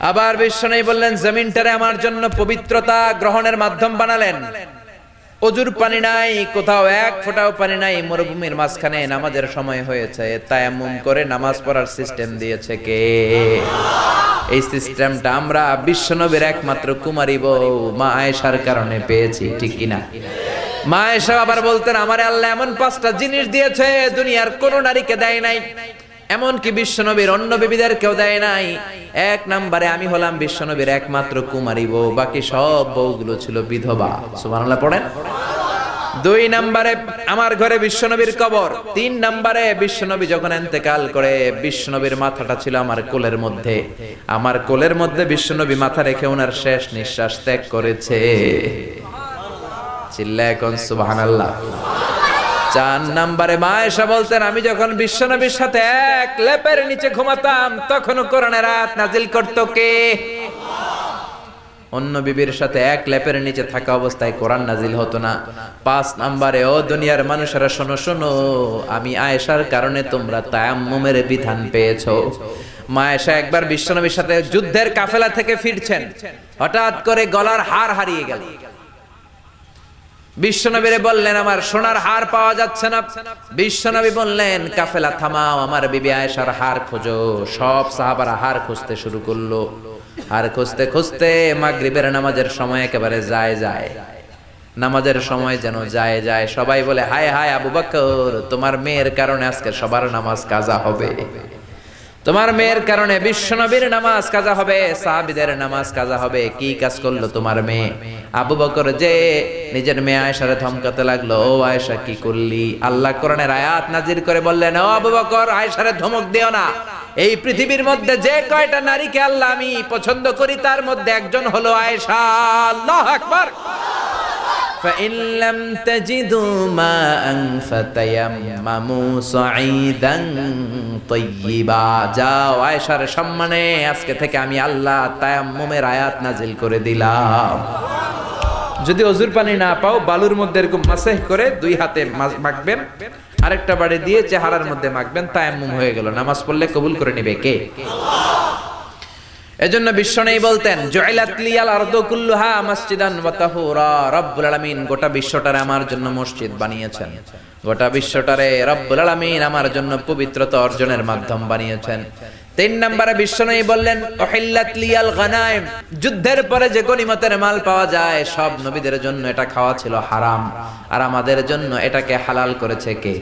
আবার বিশ্বনবী বললেন জমিনটারে আমার জন্য পবিত্রতা গ্রহণের মাধ্যম বানালেন। অজুর পানি নাই, কোথাও 1 ফোঁটাও পানি নাই, মরুভূমির মাঝখানে নামাজের সময় হয়েছে, তায়াম্মুম করে নামাজ পড়ার সিস্টেম দিয়েছে কে? এই সিস্টেমটা আমরা বিশ্বনবীর একমাত্র কুমারী বউ মা আয়েশার কারণে পেয়েছি, ঠিক কিনা? মা আয়েশা আবার বলতেন আমারে আল্লাহ এমন 5টা জিনিস দিয়েছে দুনিয়ার কোন নারীকে দেয় নাই, এমনকি বিশ্বনবীর অন্য বিবিদের কেউ দেয় নাই। 1 নম্বরে আমি হলাম বিশ্বনবীর একমাত্র কুমারী বউ, বাকি সব বউগুলো ছিল বিধবা। সুবহানাল্লাহ পড়েন। 2 নম্বরে আমার ঘরে বিশ্বনবীর কবর। 3 নম্বরে বিশ্বনবী যখন ইন্তেকাল করে, বিশ্বনবীর মাথাটা ছিল আমার কোলের মধ্যে, আমার কোলের মধ্যে বিশ্বনবী মাথা রেখে ওনার শেষ নিঃশ্বাস ত্যাগ করেছে। চিল্লায় কোন সুবহানাল্লাহ। 4 নম্বরে মা আয়েশা বলতেন আমি যখন বিশ্বনবীর সাথে এক লেপের নিচে ঘুমাতাম, তখনও কোরআনের আয়াত নাজিল করত কে? অন্য বিবির সাথে এক লেপের নিচে থাকা অবস্থায় কোরআন নাজিল হতো না। 5 নম্বরে ও দুনিয়ার মানুষেরা শোনো শোনো, আমি আয়েশার কারণে তোমরা তায়াম্মুমের বিধান পেয়েছো। মা আয়েশা একবার বিশ্বনবীর সাথে যুদ্ধের কাফেলা থেকে ফিরছেন, হঠাৎ করে গলার হার হারিয়ে গেল। বিশ্বনবীরে বললেন আমার সোনার হার পাওয়া যাচ্ছে না। বিশ্বনবী বললেন কাফেলা থামাও, আমার বিবি আয়েশার হার খোঁজো। সব সাহাবারা হার খুঁজতে শুরু করলো। হার খুঁজতে খুঁজতে মাগরিবের নামাজের সময় একেবারে যায়, নামাজের সময় যেন যায়। সবাই বলে হায় হায় আবু বকর, তোমার মেয়ের কারণে আজকে সবার নামাজ কাজা হবে, তোমার মেয়ের কারণে বিশ্বনবীর নামাজ কাজা হবে, সাহাবীদের নামাজ কাজা হবে। কি কাজ করলো তোমার মেয়ে? আবু বকর যে নিজের মেয়ে আয়েশারে ধমকাতে লাগলো, ও আয়েশা কি করলি? আল্লাহ কোরআনের আয়াত নাজির করে বললেন, ও আবু বকর আয়েশারে ধমক দিও না। এই পৃথিবীর মধ্যে যে কয়টা নারীকে আল্লাহ আমি পছন্দ করি, তার মধ্যে একজন হলো আয়েশা। আল্লাহু আকবার। فإن لم تجدوا ماء فتيمموا صعيدا طيبا, যাও আয়েশার সম্মানে আজকে থেকে আমি আল্লাহ তায়াম্মুমের আয়াত নাজিল করে দিলাম। যদি ওযুর পানি না পাও, বালুর মধ্যে এরকম মাসহ করে 2 হাতে মাখবেন, আরেকটা বাড়ি দিয়ে চেহারার মধ্যে মাখবেন, তায়াম্মুম হয়ে গেল। নামাজ পড়লে কবুল করে নিবে কে? এজন্য বিশ্বনবী বলতেন, জুইলাত লিয়াল আরদু কুল্লুহা মাসজিদান ওয়া তাহুরা। রব্বুল আলামিন গোটা বিশ্বটারে আমার জন্য মসজিদ বানিয়েছেন, গোটা বিশ্বটারে রব্বুল আলামিন আমার জন্য পবিত্রতা অর্জনের মাধ্যম বানিয়েছেন। 3 নম্বরে বিশ্বনবী বললেন, উহিল্লাত লিয়াল গানাইম। যুদ্ধের পরে যে গনিমতের মাল পাওয়া যায় সব নবীদের জন্য এটা খাওয়া ছিল হারাম, আর আমাদের জন্য এটাকে হালাল করেছে কে?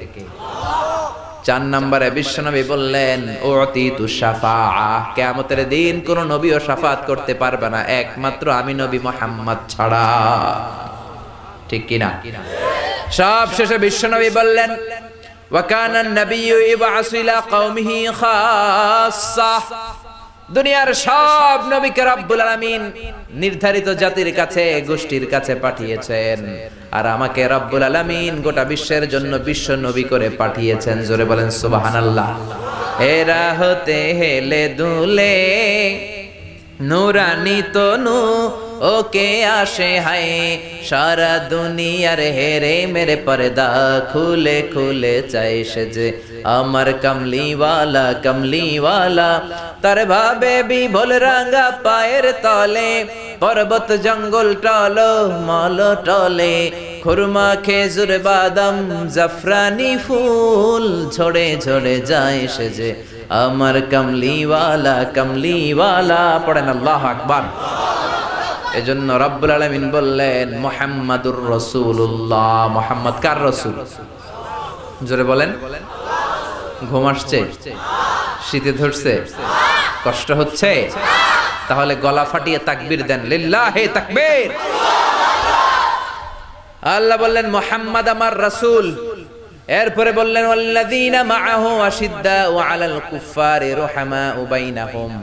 4 নম্বরে বিশ্বনবী বললেন, উতিতু শাফাআহ। কিয়ামতের দিন কোন নবীও শাফাত করতে পারবে না একমাত্র আমি নবী মুহাম্মদ ছাড়া। ঠিক কি না? সব শেষে বিশ্বনবী বললেন, ওয়া কানা আন-নাবিয়্যু ইবআসু ইলা কওমিহি খাসসা। দুনিয়ার সব নবীকে রব্বুল আলামিন নির্ধারিত জাতির কাছে, গোষ্ঠীর কাছে পাঠিয়েছেন, আর আমাকে রব্বুল আলামিন গোটা বিশ্বের জন্য বিশ্ব নবী করে পাঠিয়েছেন। জোরে বলেন সুবহানাল্লাহ। এরা হতে হেলে দুলে নুরানি তনু ওকে আসে হায়, সারা দুনিয়ার হেরে মেরে পর্দা খুলে খুলে চাই সে যে আমার কামলিওয়ালা কামলিওয়ালা। তার ভাবে বিভোল রাঙ্গা পায়ের তলে, পর্বত জঙ্গল টলো মল টলে, খুরমা খেজুর বাদাম জাফরানি ফুল ঝরে ঝরে যায় সে যে আমার কামলিওয়ালা কামলিওয়ালা। পড়েন আল্লাহু আকবার। এজন্য রব্বুল আলামিন বললেন, মুহাম্মাদুর রাসূলুল্লাহ। মুহাম্মদ কার রাসূল? জোরে বলেন। ঘুম আসছে? শীতে ধরছে? কষ্ট হচ্ছে? তাহলে গলা ফাটিয়ে তাকবীর দেন, লিল্লাহি তাকবীর। আল্লাহ বললেন মুহাম্মদ আমার রাসূল। এরপরে বললেন, ওয়াল্লাযীনা মাআহু আশিদ্দাউ আলাল কুফফারি রুহামাউ বাইনাহুম।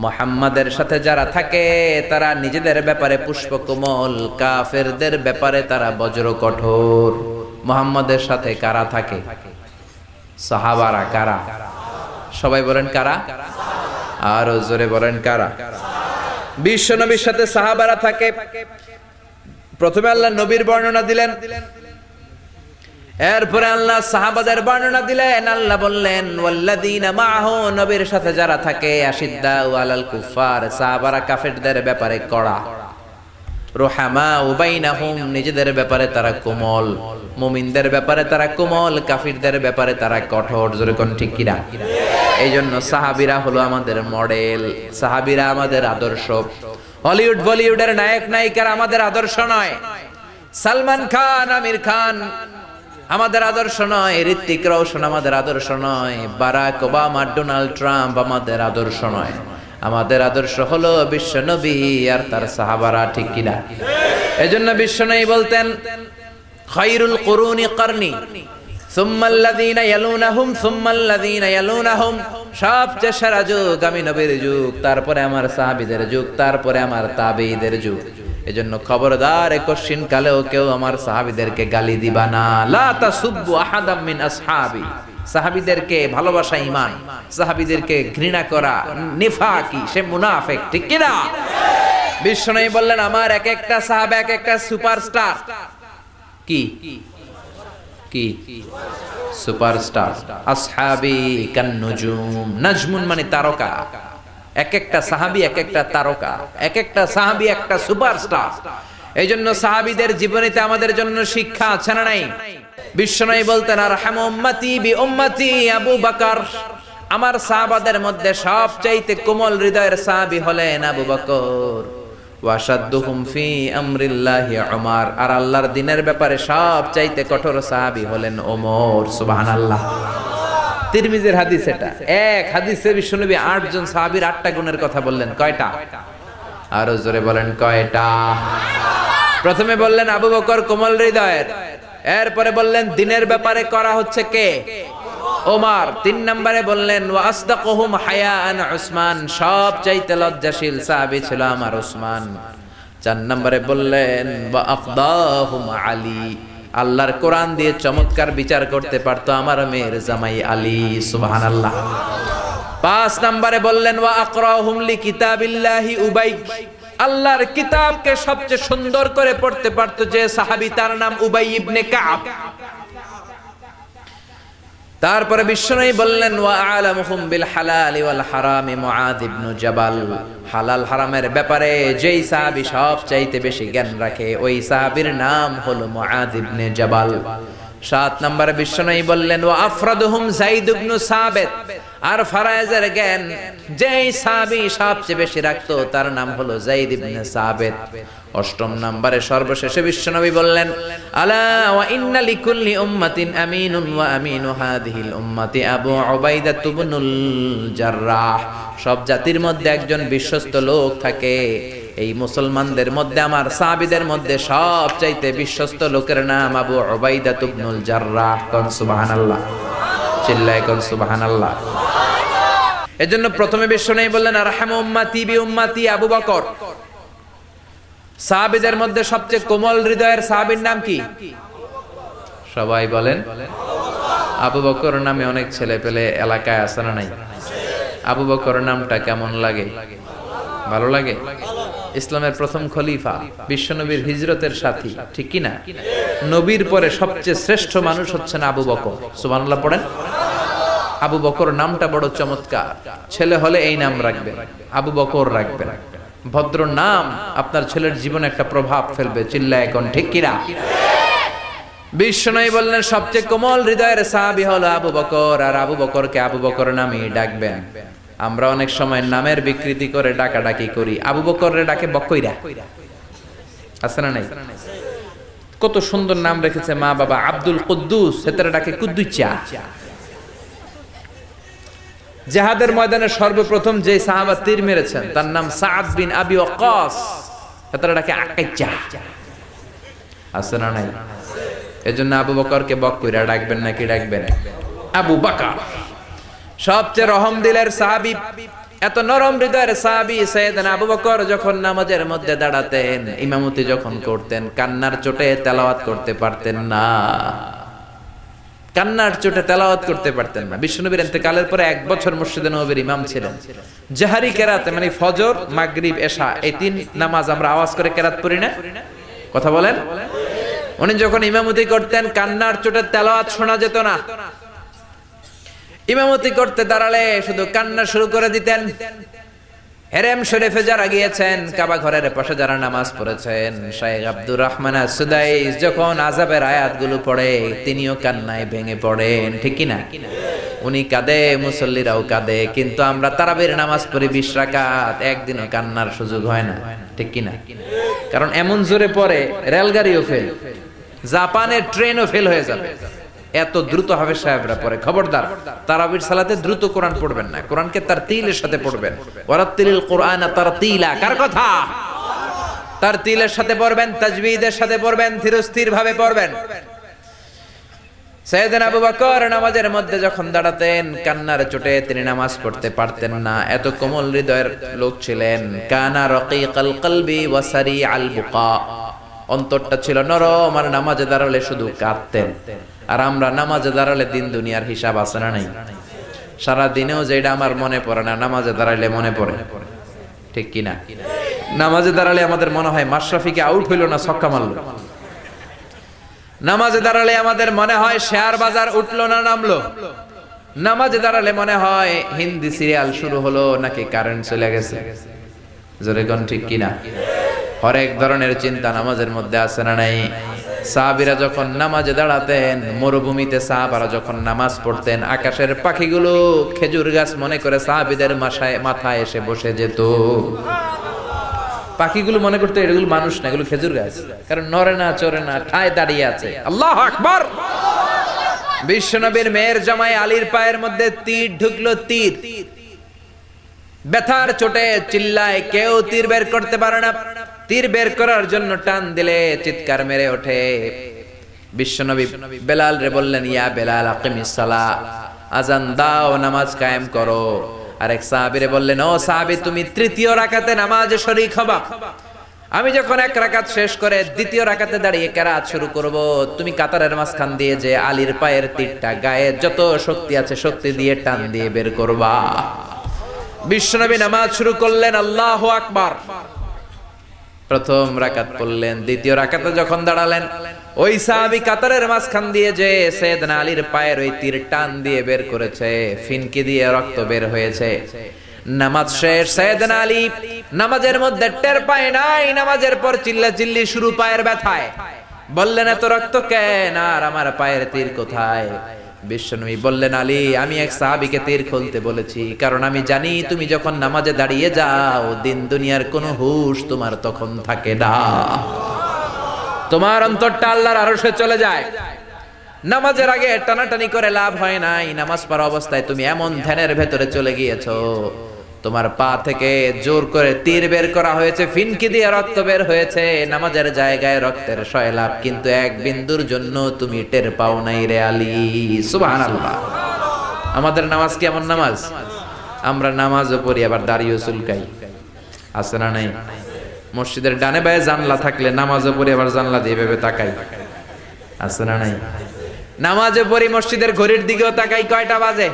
মুহাম্মাদের সাথে যারা থাকে তারা নিজেদের ব্যাপারে পুষ্পকমল, কাফেরদের ব্যাপারে তারা বজ্র কঠোর। মুহাম্মাদের সাথে কারা থাকে? সাহাবারা। কারা? সবাই বলেন কারা? আরো জোরে বলেন কারা? বিশ্ব নবীর সাথে সাহাবারা থাকে। প্রথমে আল্লাহ নবীর বর্ণনা দিলেন, এরপরে আল্লাহ সাহাবাদের বর্ণনা দিলেন। আল্লাহ বললেন, ওয়াল্লাযীনা মাআহু, নবীর সাথে যারা থাকে, আশিদ্দাউ আলাল কুফফার, সাহাবারা কাফেরদের ব্যাপারে কড়া, রুহামাউ বাইনাহুম, নিজেদের ব্যাপারে তারা কোমল, মুমিনদের ব্যাপারে তারা কোমল, কাফিরদের ব্যাপারে তারা কঠোর। জোরে কোন ঠিক কিনা? এই জন্য সাহাবীরা হলো আমাদের মডেল, সাহাবীরা আমাদের আদর্শ। হলিউড বলিউডের নায়ক নায়িকারা আমাদের আদর্শ নয়। সালমান খান, আমির খান আমাদের আদর্শ নয়, ঋত্বিক রোশন আমাদের আদর্শ নয়, বারাক ওবামা, ডোনাল্ড ট্রাম্প আমাদের আদর্শ নয়। আমাদের আদর্শ হলো বিশ্ব নবী আর তার সাহাবারা। ঠিক কিনা? এজন্য বিশ্ব নবী বলতেন, খায়রুল কুরুনি করনি সুম্মাল্লাযীনা ইয়ালুনাহুম সুম্মাল্লাযীনা ইয়ালুনাহুম। সবচেয়ে সেরা যুগ আমি নবীর যুগ, তারপরে আমার সাহাবীদের যুগ, তারপরে আমার তাবেঈদের যুগ। এজন্য খবরদার, কোশ্চিন কালেও কেউ আমার সাহাবীদেরকে গালি দিবা না। লা তাসুব্বু আহাদাম মিন আসহাবি। সাহাবীদেরকে ভালোবাসা ঈমান, সাহাবীদেরকে ঘৃণা করা নিফাকি, সে মুনাফিক। ঠিক কি না? বিশ্বনবী বললেন, আমার এক একটা সাহাবা এক একটা সুপারস্টার। কি কি? সুপারস্টার। আসহাবি কান নুজুম। নাজমুন মানে তারকা। এক একটা সাহাবী এক একটা তারকা, এক একটা সাহাবী একটা সুপারস্টার। এই জন্য সাহাবীদের জীবনীতে আমাদের জন্য শিক্ষা আছে না নাই? বিশ্বনবী বলতেন, আরহামু উম্মতি বি উম্মতি আবু বকর। আমার সাহাবাদের মধ্যে সবচাইতে কোমল হৃদয়ের সাহাবী হলেন আবু বকর। ওয়াশাদ্দুহুম ফি আমরিল্লাহি উমর। আর আল্লাহর দ্বীনের ব্যাপারে সবচাইতে কঠোর সাহাবী হলেন ওমর। সুবহানাল্লাহ। তিরমিজির হাদিস এটা। এক হাদিসে বিশ্বনবী 8 জন সাহাবীর 8টা গুণের কথা বললেন। কয়টা? আরো জোরে বলেন কয়টা? প্রথমে বললেন আবু বকর কোমল হৃদয়ের, এরপরে বললেন দ্বীনের ব্যাপারে করা হচ্ছে কে? ওমর। 3 নম্বরে বললেন ওয়া আসদাকুহুম হায়াআন উসমান। সবচাইতে লজ্জাশীল সাহাবী ছিল আমার উসমান। 4 নম্বরে বললেন ওয়া আকদাহুম আলী। আল্লাহর কোরআন দিয়ে চমৎকার বিচার করতে পারতো আমার মেয়ের জামাই আলী। সুবহানাল্লাহ। 5 নম্বরে বললেন ওয়া আকরাহুম লিকিতাবিল্লাহি উবাই। আল্লাহর কিতাবকে সবচেয়ে সুন্দর করে পড়তে পারতো যে সাহাবী, তার নাম উবাই ইবনে কাব। তারপরে বিশ্বনবী বললেন ওয়া আলামুহুম বিল হালালি ওয়াল হারামি মুআয ইবনে জাবাল। হালাল হারামের ব্যাপারে যেই সাহাবী সবচাইতে বেশি জ্ঞান রাখে ওই সাহাবীর নাম হলো মুআয ইবনে জাবাল। 7 নম্বরে বিশ্বনবী বললেন ওয়া আফরাদুহুম যায়েদ ইবনে সাবিত। আর ফারায়েজের জ্ঞান যেই সাহাবী সবচেয়ে বেশি রাখতো তার নাম হলো যায়েদ ইবনে সাবিত। 8 নম্বরে সর্বশেষে বিশ্বনবী বললেন আলা ওয়া ইন্না লিকুল্লি উম্মাতিন আমিনুন ওয়া আমিনু হাদিহিল উম্মতি আবু উবাইদা ইবনুল জাররাহ। সব জাতির মধ্যে একজন বিশ্বস্ত লোক থাকে, এই মুসলমানদের মধ্যে আমার সাহাবীদের মধ্যে সবচাইতে বিশ্বস্ত লোকের নাম আবু উবাইদা ইবনুল জাররাহ। কোন সুবহানাল্লাহ, চিল্লায় কোন সুবহানাল্লাহ। এজন্য প্রথমে বিশ্বনবী বললেন আরহামু উম্মতি বি উম্মতি আবু বকর। সাহাবীদের মধ্যে সবচেয়ে কোমল হৃদয়ের সাহাবীর নাম কি? সবাই বলেন। আবু বকর নামে অনেক ছেলে পেলে এলাকায় আছে না নাই? আবু বকর নামটা কেমন লাগে? ভালো লাগে। ইসলামের প্রথম খলিফা, বিশ্বনবীর হিজরতের সাথী, ঠিক কি না? নবীর পরে সবচেয়ে শ্রেষ্ঠ মানুষ হচ্ছেন আবু বকর। সুবহানাল্লাহ পড়েন। আবু বকর নামটা বড় চমৎকার। ছেলে হলে এই নাম রাখবেন, আবু বকর রাখবেন। ভদ্র নাম আপনার ছেলের জীবনে একটা প্রভাব ফেলবে। চিল্লায় এখন ঠিক কিনা? বিশ্বনবী বললেন সবচেয়ে কোমল হৃদয়ের সাহাবী হলো আবু বকর, আর আবু বকরকে আবু বকর নামেই ডাকবেন। আমরা অনেক সময় নামের বিকৃতি করে ডাকাডাকি করি। আবু বকররে ডাকে বকইরা, আছে না নাই? কত সুন্দর নাম রেখেছে মা বাবা। আব্দুল কুদ্দুস, হেতারে ডাকে কুদ্দুচা। জিহাদের ময়দানে সর্বপ্রথম যে সাহাবা তীর মেরেছেন তার নাম সাআদ বিন আবি ওয়াক্কাস, হেতারে ডাকে আকাইচা, আছে না নাই? এজন্য আবু বকরকে বকইরা ডাকবেন নাকি ডাকবেন আবু বকর? সবচেয়ে রহম দিলের সাহাবী, এত নরম হৃদয়ের সাহাবী সাইয়েদনা আবু বকর যখন নামাজের মধ্যে দাঁড়াতেন, ইমামতি যখন করতেন, কান্নার চোটে তেলাওয়াত করতে পারতেন না। কান্নার চোটে তেলাওয়াত করতে পারতেন না। বিশ্বনবীর ইন্তেকালের পরে 1 বছর মসজিদে নববীর ইমাম ছিলেন। জাহরি কেরাতে মানে ফজর, মাগরিব, এশা এই 3 নামাজ আমরা আওয়াজ করে কেরাত পড়ি না? কথা বলেন। উনি যখন ইমামতি করতেন কান্নার চোটে তেলাওয়াত শোনা যেত না। ইমামতি করতে দাঁড়ালে শুধু কান্না শুরু করে দিতেন। হেরেম শরীফে যারা গিয়েছেন, কাবা ঘরের পাশে যারা নামাজ পড়েছেন, শাইখ আব্দুর রহমান আস-সুদাইস যখন আযাবের আয়াতগুলো পড়ে তিনিও কান্নায় ভেঙে পড়েন, ঠিক কি না? উনি কাঁদে, মুসল্লিরাও কাঁদে, কিন্তু আমরা তারাবির নামাজ পড়ি 20 রাকাত, একদিনও কান্নার সুযোগ হয় না, ঠিক কি না? কারণ এমন জোরে পড়ে রেলগাড়িও ফেল, জাপানের ট্রেনও ফেল হয়ে যাবে, এত দ্রুত হাফেজ সাহেবরা পড়ে। খবরদার, তারাবির সালাতে দ্রুত কোরআন পড়বেন না, কোরআনকে তারতিলের সাথে পড়বেন। ওয়ারাত্তিলিল কুরআনা তারতিলা, কার কথা? তারতিলের সাথে পড়বেন, তাজবিদের সাথে পড়বেন, ধীরস্থির ভাবে পড়বেন। সাইয়েদনা আবু বকর নামাজের মধ্যে যখন দাঁড়াতেন কান্নার চোটে তিনি নামাজ পড়তে পারতেন না। এত কোমল হৃদয়ের লোক ছিলেন। কানা রাকিকাল কলবি ওয়া সারিআল বুকা, অন্তরটা ছিল নরম, আর নামাজে দাঁড়ালে শুধু কাঁদতেন। আর আমরা নামাজে দাঁড়ালে দিন দুনিয়ার হিসাব আছে না নাই? সারা দিনেও যেটা আমার মনে পড়ে না, নামাজে দাঁড়াইলে মনে পড়ে, ঠিক কি না? নামাজে দাঁড়ালে আমাদের মনে হয় মাশরাফিকে আউট হইল না ছক্কা মারলো। নামাজে দাঁড়ালে আমাদের মনে হয় শেয়ার বাজার উঠলো না নামলো। নামাজে দাঁড়ালে মনে হয় হিন্দি সিরিয়াল শুরু হলো নাকি কারেন্ট চলে গেছে। জোরে কোন ঠিক কিনা? হরেক ধরনের চিন্তা নামাজের মধ্যে আছে না নাই? সাহাবীরা যখন নামাজে দাঁড়াতেন, মরুভূমিতে সাহাবারা যখন নামাজ পড়তেন, আকাশের পাখিগুলো খেজুর গাছ মনে করে সাহাবীদের মাথায় এসে বসে যেত। পাখিগুলো মনে করতো এগুলো মানুষ না, এগুলো খেজুর গাছ, কারণ নড়ে না চড়ে না, ঠায় দাঁড়িয়ে আছে। আল্লাহু আকবার। বিশ্বনবীর মেয়ের জামাই আলীর পায়ের মধ্যে তীর ঢুকলো, তীর। ব্যথার চোটে চিল্লায়, কেউ তীর বের করতে পারে না। তীর বের করার জন্য টান দিলে চিৎকার মেরে ওঠে। বিশ্বনবী বেলাল রে বললেন, ইয়া বেলাল আকিমিস সালাহ, আজান দাও, নামাজ কায়েম করো। আরেক সাহাবীরে বললেন, ও সাহাবী, তুমি 3য় রাকাতে নামাজে শরীক হবা। আমি যখন 1 রাকাত শেষ করে 2য় রাকাতে দাঁড়িয়ে কেরাত শুরু করব, তুমি কাতারের মাঝখান দিয়ে যে আলীর পায়ের তীরটা গায়ে যত শক্তি আছে শক্তি দিয়ে টান দিয়ে বের করবা। বিশ্বনবী নামাজ শুরু করলেন, আল্লাহু আকবার। প্রথম রাকাত পড়লেন, 2য় রাকাতে যখন দাঁড়ালেন ওই সাহাবী কাতারের মাঝখান দিয়ে যে সাইয়েদনা আলীর পায়ের ওই তীর টান দিয়ে বের করেছে, ফিনকি দিয়ে রক্ত বের হয়েছে। নামাজ শেষ, সাইয়েদনা আলী নামাজের মধ্যে টের পায় নাই, নামাজের পর চিল্লাচিল্লি শুরু পায়ের ব্যথায়। বললেন এত রক্ত কেন, আর আমার পায়ের তীর কোথায়? বিশ্বনবী বললেন, আলী আমি এক সাহাবীকে তীর খুলতে বলেছি, কারণ আমি জানি তুমি যখন নামাজে দাঁড়িয়ে যাও দিন দুনিয়ার কোনো হুঁশ তোমার তখন থাকে না, তোমার অন্তরটা আল্লাহর আরশে চলে যায়। নামাজের আগে টানাটানি করে লাভ হয় নাই, নামাজ পড়া অবস্থায় তুমি এমন ধ্যানের ভেতরে চলে গিয়েছো, তোমার পা থেকে জোর করে তীর বের করা হয়েছে, ফিনকি দিয়ে রক্ত বের হয়েছে, নামাজের জায়গায় রক্তের সয়লাভ, কিন্তু এক বিন্দুর জন্য তুমি টের পাও নাই রে আলী। সুবহানাল্লাহ। আমাদের নামাজ কি এমন নামাজ? আমরা নামাজও পড়ি আবার দাড়িও চুলকাই, আছে না নাই? মসজিদের ডানে বায়ে জানলা থাকলে নামাজও পড়ি আবার জানলা দিয়ে ভেবে তাকাই, আছে না নাই? নামাজে পড়ি মসজিদের ঘড়ির দিকেও তাকাই, কয়টা বাজে?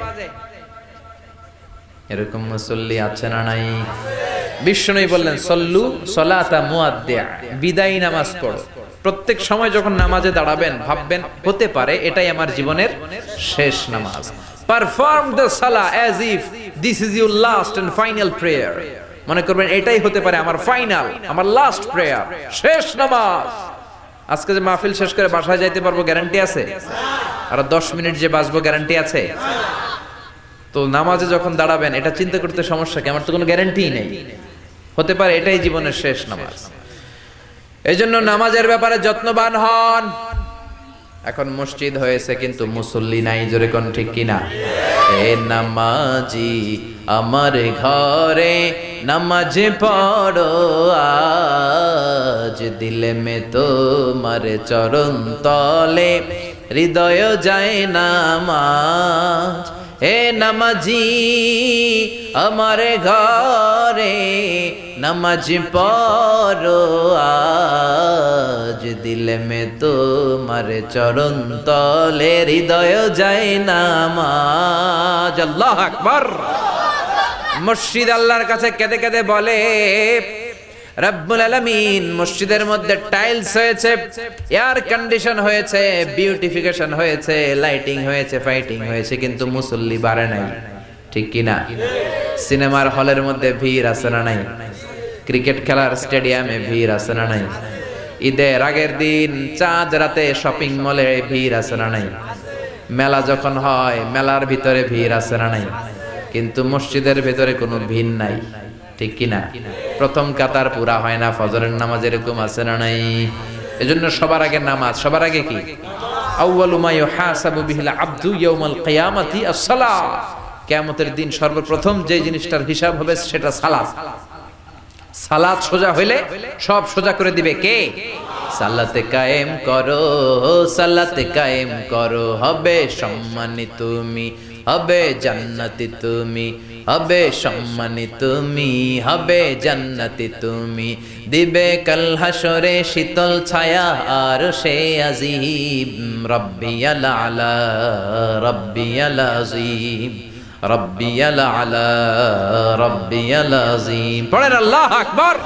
এরকম মুসল্লি আছে না নাই? বিশ্বনবী বললেন সল্লু সলাতা মুআদ্দিয়া, বিদায়ী নামাজ পড়ো। প্রত্যেক সময় যখন নামাজে দাঁড়াবেন ভাববেন হতে পারে এটাই আমার জীবনের শেষ নামাজ। পারফর্ম দ্য সালাহ as if this is your last and final prayer. মনে করবেন এটাই হতে পারে আমার ফাইনাল, আমার লাস্ট প্রেয়ার, শেষ নামাজ। আজকে যে মাহফিল শেষ করে বাসায় যাইতে পারবো গ্যারান্টি আছে? আর 10 মিনিট যে বাঁচবো গ্যারান্টি আছে? তো নামাজে যখন দাঁড়াবেন এটা চিন্তা করতে সমস্যা কি? আমার তো কোনো গ্যারান্টি নেই, হতে পারে এটাই জীবনের শেষ নামাজ। এজন্য নামাজের ব্যাপারে যত্নবান হন। এখন মসজিদ হয়েছে কিন্তু মুসল্লি নাই, জোরে কোন ঠিক কিনা? এ নামাজি আমার ঘরে নামাজ পড়ো আজ, দিলে মে তোমার চরণ তলে হৃদয় যায় নামাজ। হে নামাজি আমার ঘরে নামাজ পড়ো আজ, দিলে মে তোমার চরণ তলে হৃদয় যায় নামাজ। আল্লাহু আকবার। মসজিদ আল্লাহর কাছে কেঁদে কেঁদে বলে রব্বুল আলামিন, মসজিদের মধ্যে টাইলস হয়েছে, এয়ার কন্ডিশন হয়েছে, বিউটিফিকেশন হয়েছে, লাইটিং হয়েছে, ফাইটিং হয়েছে, কিন্তু মুসল্লি বাড়ে নাই, ঠিক কি না? সিনেমার হলের মধ্যে ভিড় আছে না নাই? ক্রিকেট খেলার স্টেডিয়ামে ভিড় আছে না নাই? ঈদের আগের দিন চাঁদ রাতে শপিং মলে ভিড় আছে না নাই? মেলা যখন হয় মেলার ভিতরে ভিড় আছে না নাই? কিন্তু মসজিদের ভিতরে কোনো ভিড় নাই, ঠিক কিনা? প্রথম কাতার পুরা হয় না, ফজরের নামাজ এরকম আছে না নাই? এজন্য সবার আগে নামাজ। সবার আগে কি? আউয়ালু মা ইউহাসাবু বিহিল আবদু ইয়াউমাল কিয়ামাতি আস-সালাহ। কিয়ামতের দিন সর্বপ্রথম যে জিনিসটার হিসাব হবে সেটা সালাত। সালাত সোজা হইলে সব সোজা করে দিবে কে? সালাতে কায়েম করো, সালাতে কায়েম করো, হবে সম্মানী তুমি, হবে জান্নাতি তুমি, হবে সম্মানী তুমি, হবে জান্নাতি তুমি, দিবে কাল হাসরে শীতল ছায়া আর সে আজিম। রব্বিয়াল আলা, রব্বিয়াল আজিম, রব্বিয়াল আলা, রব্বিয়াল আজিম। পড়েন আল্লাহু আকবার।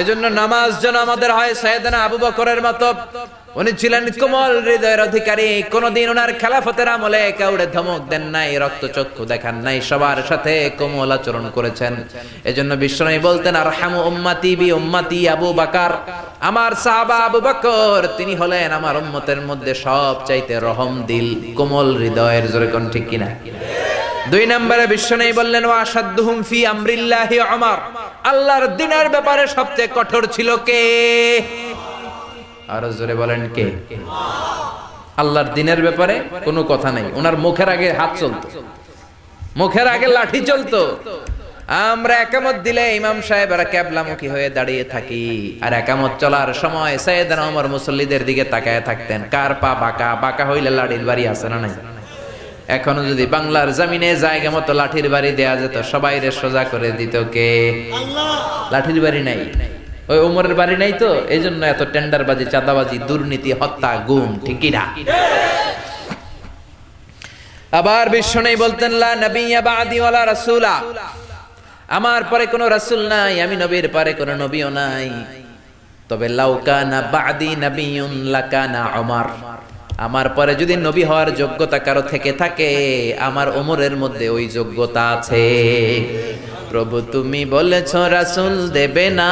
এজন্য নামাজ যেন আমাদের হয় সাইয়েদনা আবু বকরের মতো। উনি ছিলেন কোমল হৃদয়ের অধিকারী, কোনদিন ওনার খেলাফতের আমলে কাউরে ধমক দেন নাই, রক্তচক্ষু দেখান নাই, সবার সাথে কোমল আচরণ করেছেন। এজন্য বিশ্বনবী বলতেন আরহামু উম্মতি বি উম্মতি আবু বকর, আমার সাহাবা আবু বকর তিনি হলেন আমার উম্মতের মধ্যে সবচাইতে রহম দিল, কোমল হৃদয়ের। জোরে কোন ঠিক কিনা? 2 নম্বরে বিশ্বনবী বললেন ওয়া আশাদ্দুহুম ফি আমরিল্লাহি উমর, আল্লাহর দ্বীনের ব্যাপারে সবচেয়ে কঠোর ছিল কে? আর জোরে বলেন কে? আল্লাহর দ্বীনের ব্যাপারে কোনো কথা নাই, ওনার মুখের আগে হাত চলতো, মুখের আগে লাঠি চলতো। আমরা একামত দিলে ইমাম সাহেবরা কিবলামুখী হয়ে দাঁড়িয়ে থাকি, আর একামত চলার সময় সাইয়েদনা ওমর মুসল্লিদের দিকে তাকায় থাকতেন, কার পা বাঁকা, বাঁকা হইলে লাঠির বাড়ি আছে না নাই? এখনো যদি বাংলার জমিনে জায়গা মতো লাঠির বাড়ি দেয়া যেত, সবাইরে সোজা করে দিত কে? আল্লাহ। লাঠির বাড়ি নাই, ওই ওমরের বাড়ি নাই, তো এই জন্য এত টেন্ডারবাজি, চাঁদাবাজি, দুর্নীতি, হত্যা, গুম, ঠিক কি না? আবার বিশ্বনবী বলতেন লা নাবিয়্যা বা'দি ওয়ালা রাসূলা, আমার পরে কোনো রাসূল নাই, আমি নবীর পরে কোনো নবীও নাই। তবে লাউ কানা বাদি নাবিয়ুন লাকানা ওমর, আমার পরে যদি নবী হওয়ার যোগ্যতা কারো থেকে থাকে আমার ওমরের মধ্যে ওই যোগ্যতা আছে। প্রভু তুমি বলেছ রাসূল দেবে না,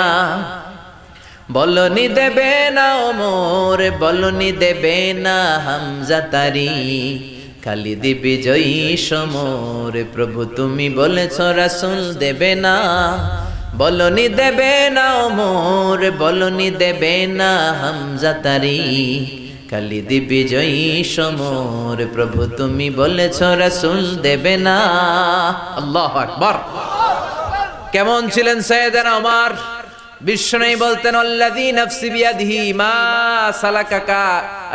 বলনি দেবে না ওমর, বলনি দেবে না হামজা তারি, খালিদ বিজয়ী সমর। প্রভু তুমি বলেছ রাসূল দেবে না, বলনি দেবে না ওমর, বলনি দেবে না হামজা তারি, খালিদ বিজয়ী সমর। প্রভু তুমি বলেছ রাসূল দেবে না। আল্লাহু আকবার। কেমন ছিলেন সাইয়েদনা ওমর? বিশ্বনবী বলতেন আল্লাযী নাফসি বিয়াদিহি মা সালাকাকা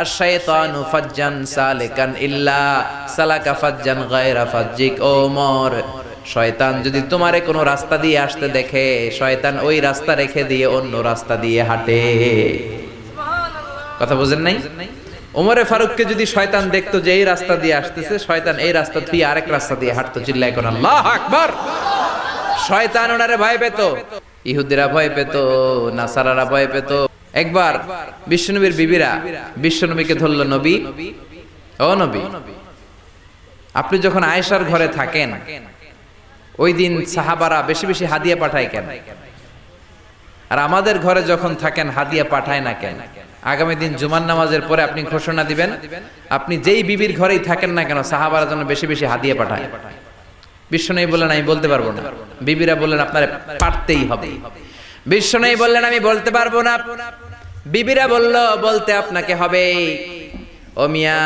আশ-শাইতানু ফাজ্জান সালিকান ইল্লা সালাকা ফাজ্জান গায়রা ফাজ্জিক। ও ওমর, শয়তান যদি তোমারে কোনো রাস্তা দিয়ে আসতে দেখে, শয়তান ওই রাস্তা রেখে দিয়ে অন্য রাস্তা দিয়ে হাঁটে। কথা বুঝেন নাই? ওমরে ফারুককে যদি শয়তান দেখতো যে এই রাস্তা দিয়ে আসতেছে, শয়তান এই রাস্তা থেকে আরেক রাস্তা দিয়ে হাঁটতো। চিল্লায় কোন আল্লাহু আকবার। শয়তান ওনারে ভয় পেত, ইহুদিরা ভয় পেত, নাসারারা ভয় পেত। একবার বিশ্বনবীর বিবিরা বিশ্বনবীকে ধরল, নবী ও নবী, আপনি যখন আয়েশার ঘরে থাকেন ওই দিন সাহাবারা বেশি বেশি হাদিয়া পাঠায় কেন? আর আমাদের ঘরে যখন থাকেন হাদিয়া পাঠায় না কেন? আগামী দিন জুমার নামাজের পরে আপনি ঘোষণা দিবেন, আপনি যেই বিবির ঘরেই থাকেন না কেন সাহাবারা যেন বেশি বেশি হাদিয়া পাঠায়। বিশ্বনবী বললেন আমি বলতে পারবো না। বিবিরা বললেন আপনার পারতেই হবে। বিশ্বনবী বললেন আমি বলতে পারবো না। বিবিরা বলল বলতে আপনাকে হবে। ও মিয়া,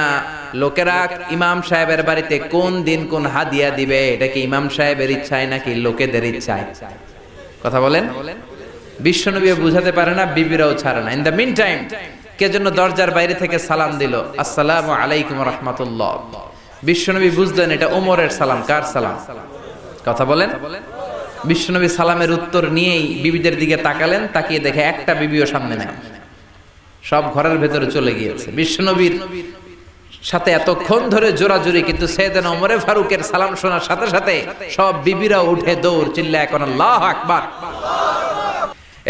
লোকেরা ইমাম সাহেবের বাড়িতে কোন দিন কোন হাদিয়া দিবে এটা কি ইমাম সাহেবের ইচ্ছায় নাকি লোকেদের ইচ্ছায়? কথা বলেন। বিশ্বনবী বুঝাতে পারে না, বিবিরাও ছাড়ে না। ইন দ্য মিন টাইম কে জন্য দরজার বাইরে থেকে সালাম দিল, আসসালামু আলাইকুম রাহমাতুল্লাহ। বিশ্বনবী বুঝলেন এটা ওমরের সালাম। কার সালাম? কথা বলেন। বিশ্বনবী সালামের উত্তর নিয়েই বিবিদের দিকে তাকালেন, তাকিয়ে দেখে একটা বিবিও সামনে নাই, সব ঘরের ভেতরে চলে গিয়েছে। বিশ্বনবীর সাথে এতক্ষণ ধরে জোরাজুরি, কিন্তু সাইয়েদনা ওমরে ফারুকের সালাম শোনার সাথে সাথে সব বিবিরা উঠে দৌড়, চিল্লায় এখন আল্লাহু আকবার।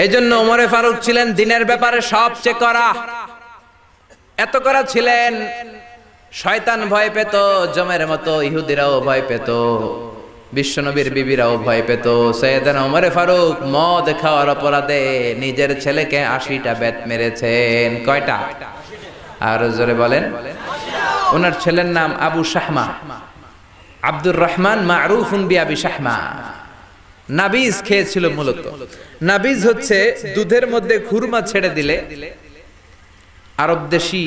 এইজন্য ওমরে ফারুক ছিলেন দিনের ব্যাপারে সবচেয়ে কড়া। এত কড়া ছিলেন শয়তান ভয় পেত জমের মতো, ইহুদিরাও ভয় পেত, বিশ্বনবীর বিবিরাও ভয় পেত। সাইয়েদনা ওমরে ফারুক মদ খাওয়ার অপরাধে নিজের ছেলেকে 80টা বেত মেরেছেন। কয়টা? আর জোরে বলেন। ওনার ছেলের নাম আবু শাহমা, আব্দুর রহমান মারুফুন বিআবি শাহমা। নাবিজ খেয়েছিল মূলত। নাবিজ হচ্ছে দুধের মধ্যে খুরমা ছেড়ে দিলে, আরব দেশি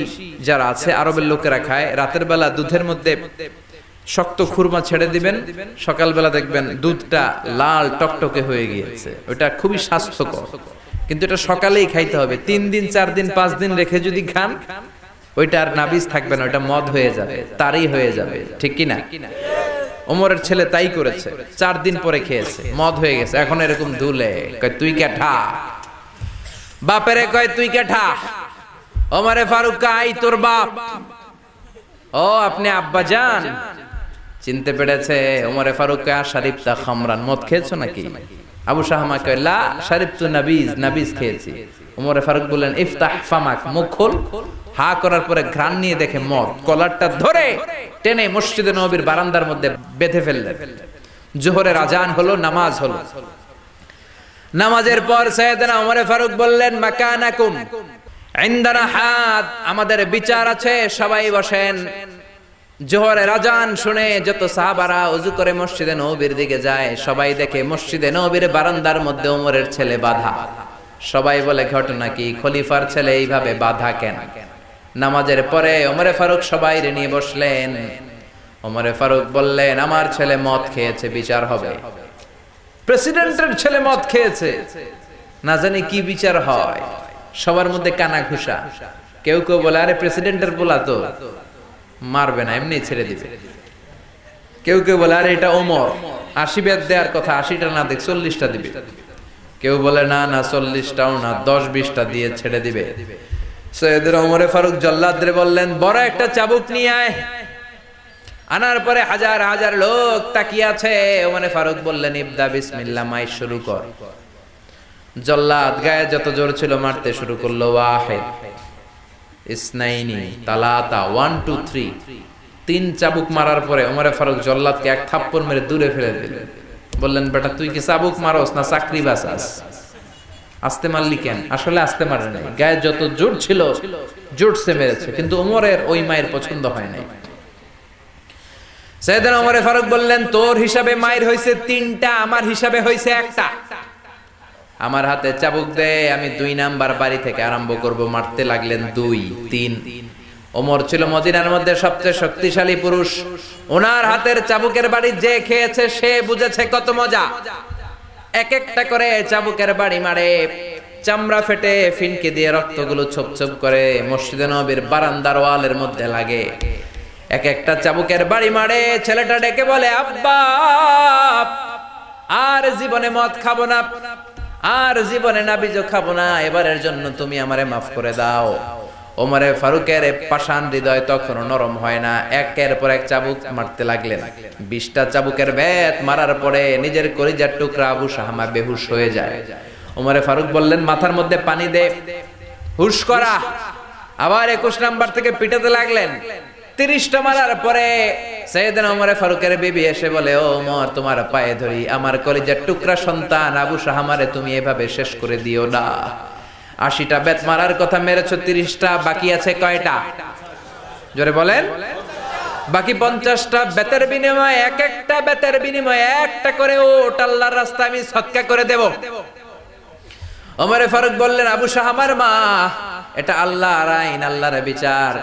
যারা আছে আরবের লোকেরা খায়, রাতের বেলা দুধের মধ্যে শক্ত খুরমা ছেড়ে দিবেন, সকালবেলা দেখবেন দুধটা লাল টকটকে হয়ে গিয়েছে। ওটা খুবই স্বাস্থ্যকর, কিন্তু এটা সকালেই খাইতে হবে। 3 দিন 4 দিন 5 দিন রেখে যদি খান ওইটা আর নাবিজ থাকবে না, ওইটা মদ হয়ে যাবে, তারই হয়ে যাবে। ঠিক কি না? ওমরের ছেলে তাই করেছে। 4 দিন পরে খেয়েছে, মদ হয়ে গেছে। এখন এরকম দুলে কয় তুই কেঠা, বাপেরে কয় তুই কেঠা। ওমরে ফারুক কাই তোর বাপ। ও আপনি আব্বা জান, চিনতে পেরেছে। ওমরে ফারুক কয় শারিবতা খামরান, মদ খেয়েছো নাকি? আবু শাহমা কয় লা শারিবতু নাবিজ, নাবিজ খেয়েছি। ওমরে ফারুক বললেন ইফতাহ ফামাক, মুখ খোল। হা করার পরে ঘ্রাণ নিয়ে দেখে মদ। কলারটা ধরে টেনে মসজিদে নববীর বারান্দার মধ্যে বেঁধে ফেললেন। জোহরের আজান হলো, নামাজ হলো। নামাজের পর সাইয়েদনা ওমরে ফারুক বললেন মাকানাকুম ইনদানা হাদ, আমাদের বিচার আছে, সবাই বসেন। জোহরের আজান শুনে যত সাহাবারা ওযু করে মসজিদে নববীর দিকে যায়, সবাই দেখে মসজিদে নববীর বারান্দার মধ্যে ওমরের ছেলে বাধা। সবাই বলে ঘটনা কি? খলিফার ছেলে এইভাবে বাধা কেন? নামাজের পরে ওমরে ফারুক সবাই নিয়ে বসলেন। ওমরে ফারুক বললেন আমার ছেলে মদ খেয়েছে, বিচার হবে। প্রেসিডেন্টের ছেলে মদ খেয়েছে, না জানি কি বিচার হয়। সবার মধ্যে কানা ঘুষা। কেউ কেউ বলে আরে প্রেসিডেন্টের পোলা তো মারবে না, এমনি ছেড়ে দিবে। কেউ কেউ বলে আরে এটা ওমর, 80 বেত দেওয়ার কথা, 80টা না দেখ 40টা দিবে। কেউ বলে না না 40টাও না, 10-20টা দিয়ে ছেড়ে দিবে। সাইয়েদনা ওমরে ফারুক জল্লাদরে বললেন বড় একটা চাবুক নিয়ে আয়। আনার পরে হাজার হাজার লোক তাকিয়ে আছে। ওমরে ফারুক বললেন ইবদা বিসমিল্লাহ, মাই শুরু কর। জল্লাদ গায়ে যত জোর ছিল মারতে শুরু করলো। ওয়াহিদ, ইসনাইনি, তালাতা, 1 2 3, 3 চাবুক মারার পরে ওমরে ফারুক জল্লাদকে এক থাপ্পড় মেরে দূরে ফেলে দিলেন। বললেন, বেটা তুই কি চাবুক মারস না চাকরি বাঁচাস? আস্তে মারলি কেন? আসলে আস্তে মারে নাই, গায়ে যত জোর ছিল জোরসে মেরেছে, কিন্তু ওমরের ওই মায়ের পছন্দ হয় নাই। সাইয়েদনা ওমরে ফারুক বললেন, তোর হিসাবে মায়ের হইছে 3টা, আমার হিসাবে হইছে 1টা। আমার হাতে চাবুক দে, আমি 2 নাম্বার বাড়ি থেকে আরম্ভ করব। মারতে লাগলেন 2 3। ওমর ছিল মদিনার মধ্যে সবচেয়ে শক্তিশালী পুরুষ। ওনার হাতের চাবুকের বাড়ি যে খেয়েছে সে বুঝেছে কত মজা। এক একটা করে চাবুকের বাড়ি মারে, চামড়া ফেটে ফিনকে দিয়ে রক্তগুলো ছোপ ছোপ করে মসজিদে নববীর বারান্দার ওয়ালের মধ্যে লাগে। এক একটা চাবুকের বাড়ি মারে, ছেলেটা ডেকে বলে, আব্বা আর জীবনে মদ খাবো না, আর জীবনে নাবিজও খাবো না, এবারের জন্য তুমি আমারে মাফ করে দাও। ওমরে ফারুকের পাষাণ হৃদয় তখনও নরম হয় না। একের পর এক চাবুক মারতে লাগলেন। 20টা চাবুকের বেত মারার পরে নিজের কলিজার টুকরা আবু শাহামা বেহুশ হয়ে যায়। ওমরে ফারুক বললেন, মাথার মধ্যে পানি দে, হুশ করা। আবার 21 নাম্বার থেকে পিটাতে লাগলেন। 30টা মারার পরে সাইয়েদনা ওমরে ফারুকের বিবি এসে বলে, ও ওমর, তোমার পায়ে ধরি, আমার কলিজার টুকরা সন্তান আবু শাহামারে তুমি এভাবে শেষ করে দিও না। 80টা বেত মারার কথা মেরেছো, 30টা বাকি আছে কয়টা? জোরে বলেন। বাকি 50টা বেতের বিনিময়ে, এক একটা বেতের বিনিময়ে 1টা করে ওট আল্লাহর রাস্তায় আমি সদকা করে দেব। ওমরে ফারুক বললেন, আবু শাহামার মা, এটা আল্লাহর আইন, আল্লাহর বিচার,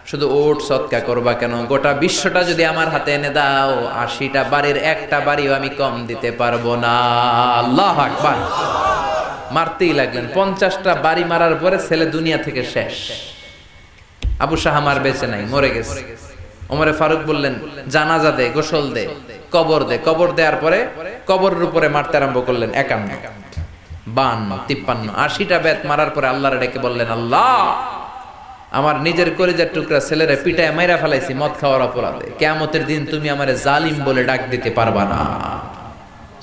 শুধু ওট সদকা করবা কেন? গোটা বিশ্বটা যদি আমার হাতে এনে দাও, 80টা বাড়ির 1টা বাড়িও আমি কম দিতে পারবো না। আল্লাহু আকবার। মারতেই লাগলেন। 50টা বাড়ি মারার পরে ছেলে দুনিয়া থেকে শেষ। আবু শাহামার বেঁচে নাই, মরে গেছে। ওমরে ফারুক বললেন, জানাজা দে, গোসল দে, কবর দে। কবর দেওয়ার পরে কবরের উপরে মারতে আরম্ভ করলেন। 51, 52, 53, 80টা বেত মারার পরে আল্লাহর ডেকে বললেন, আল্লাহ, আমার নিজের কলিজার টুকরা ছেলেরে পিটায় মাইরা ফেলাইছি মদ খাওয়ার অপরাধে। কিয়ামতের দিন তুমি আমারে জালিম বলে ডাক দিতে পারবা না।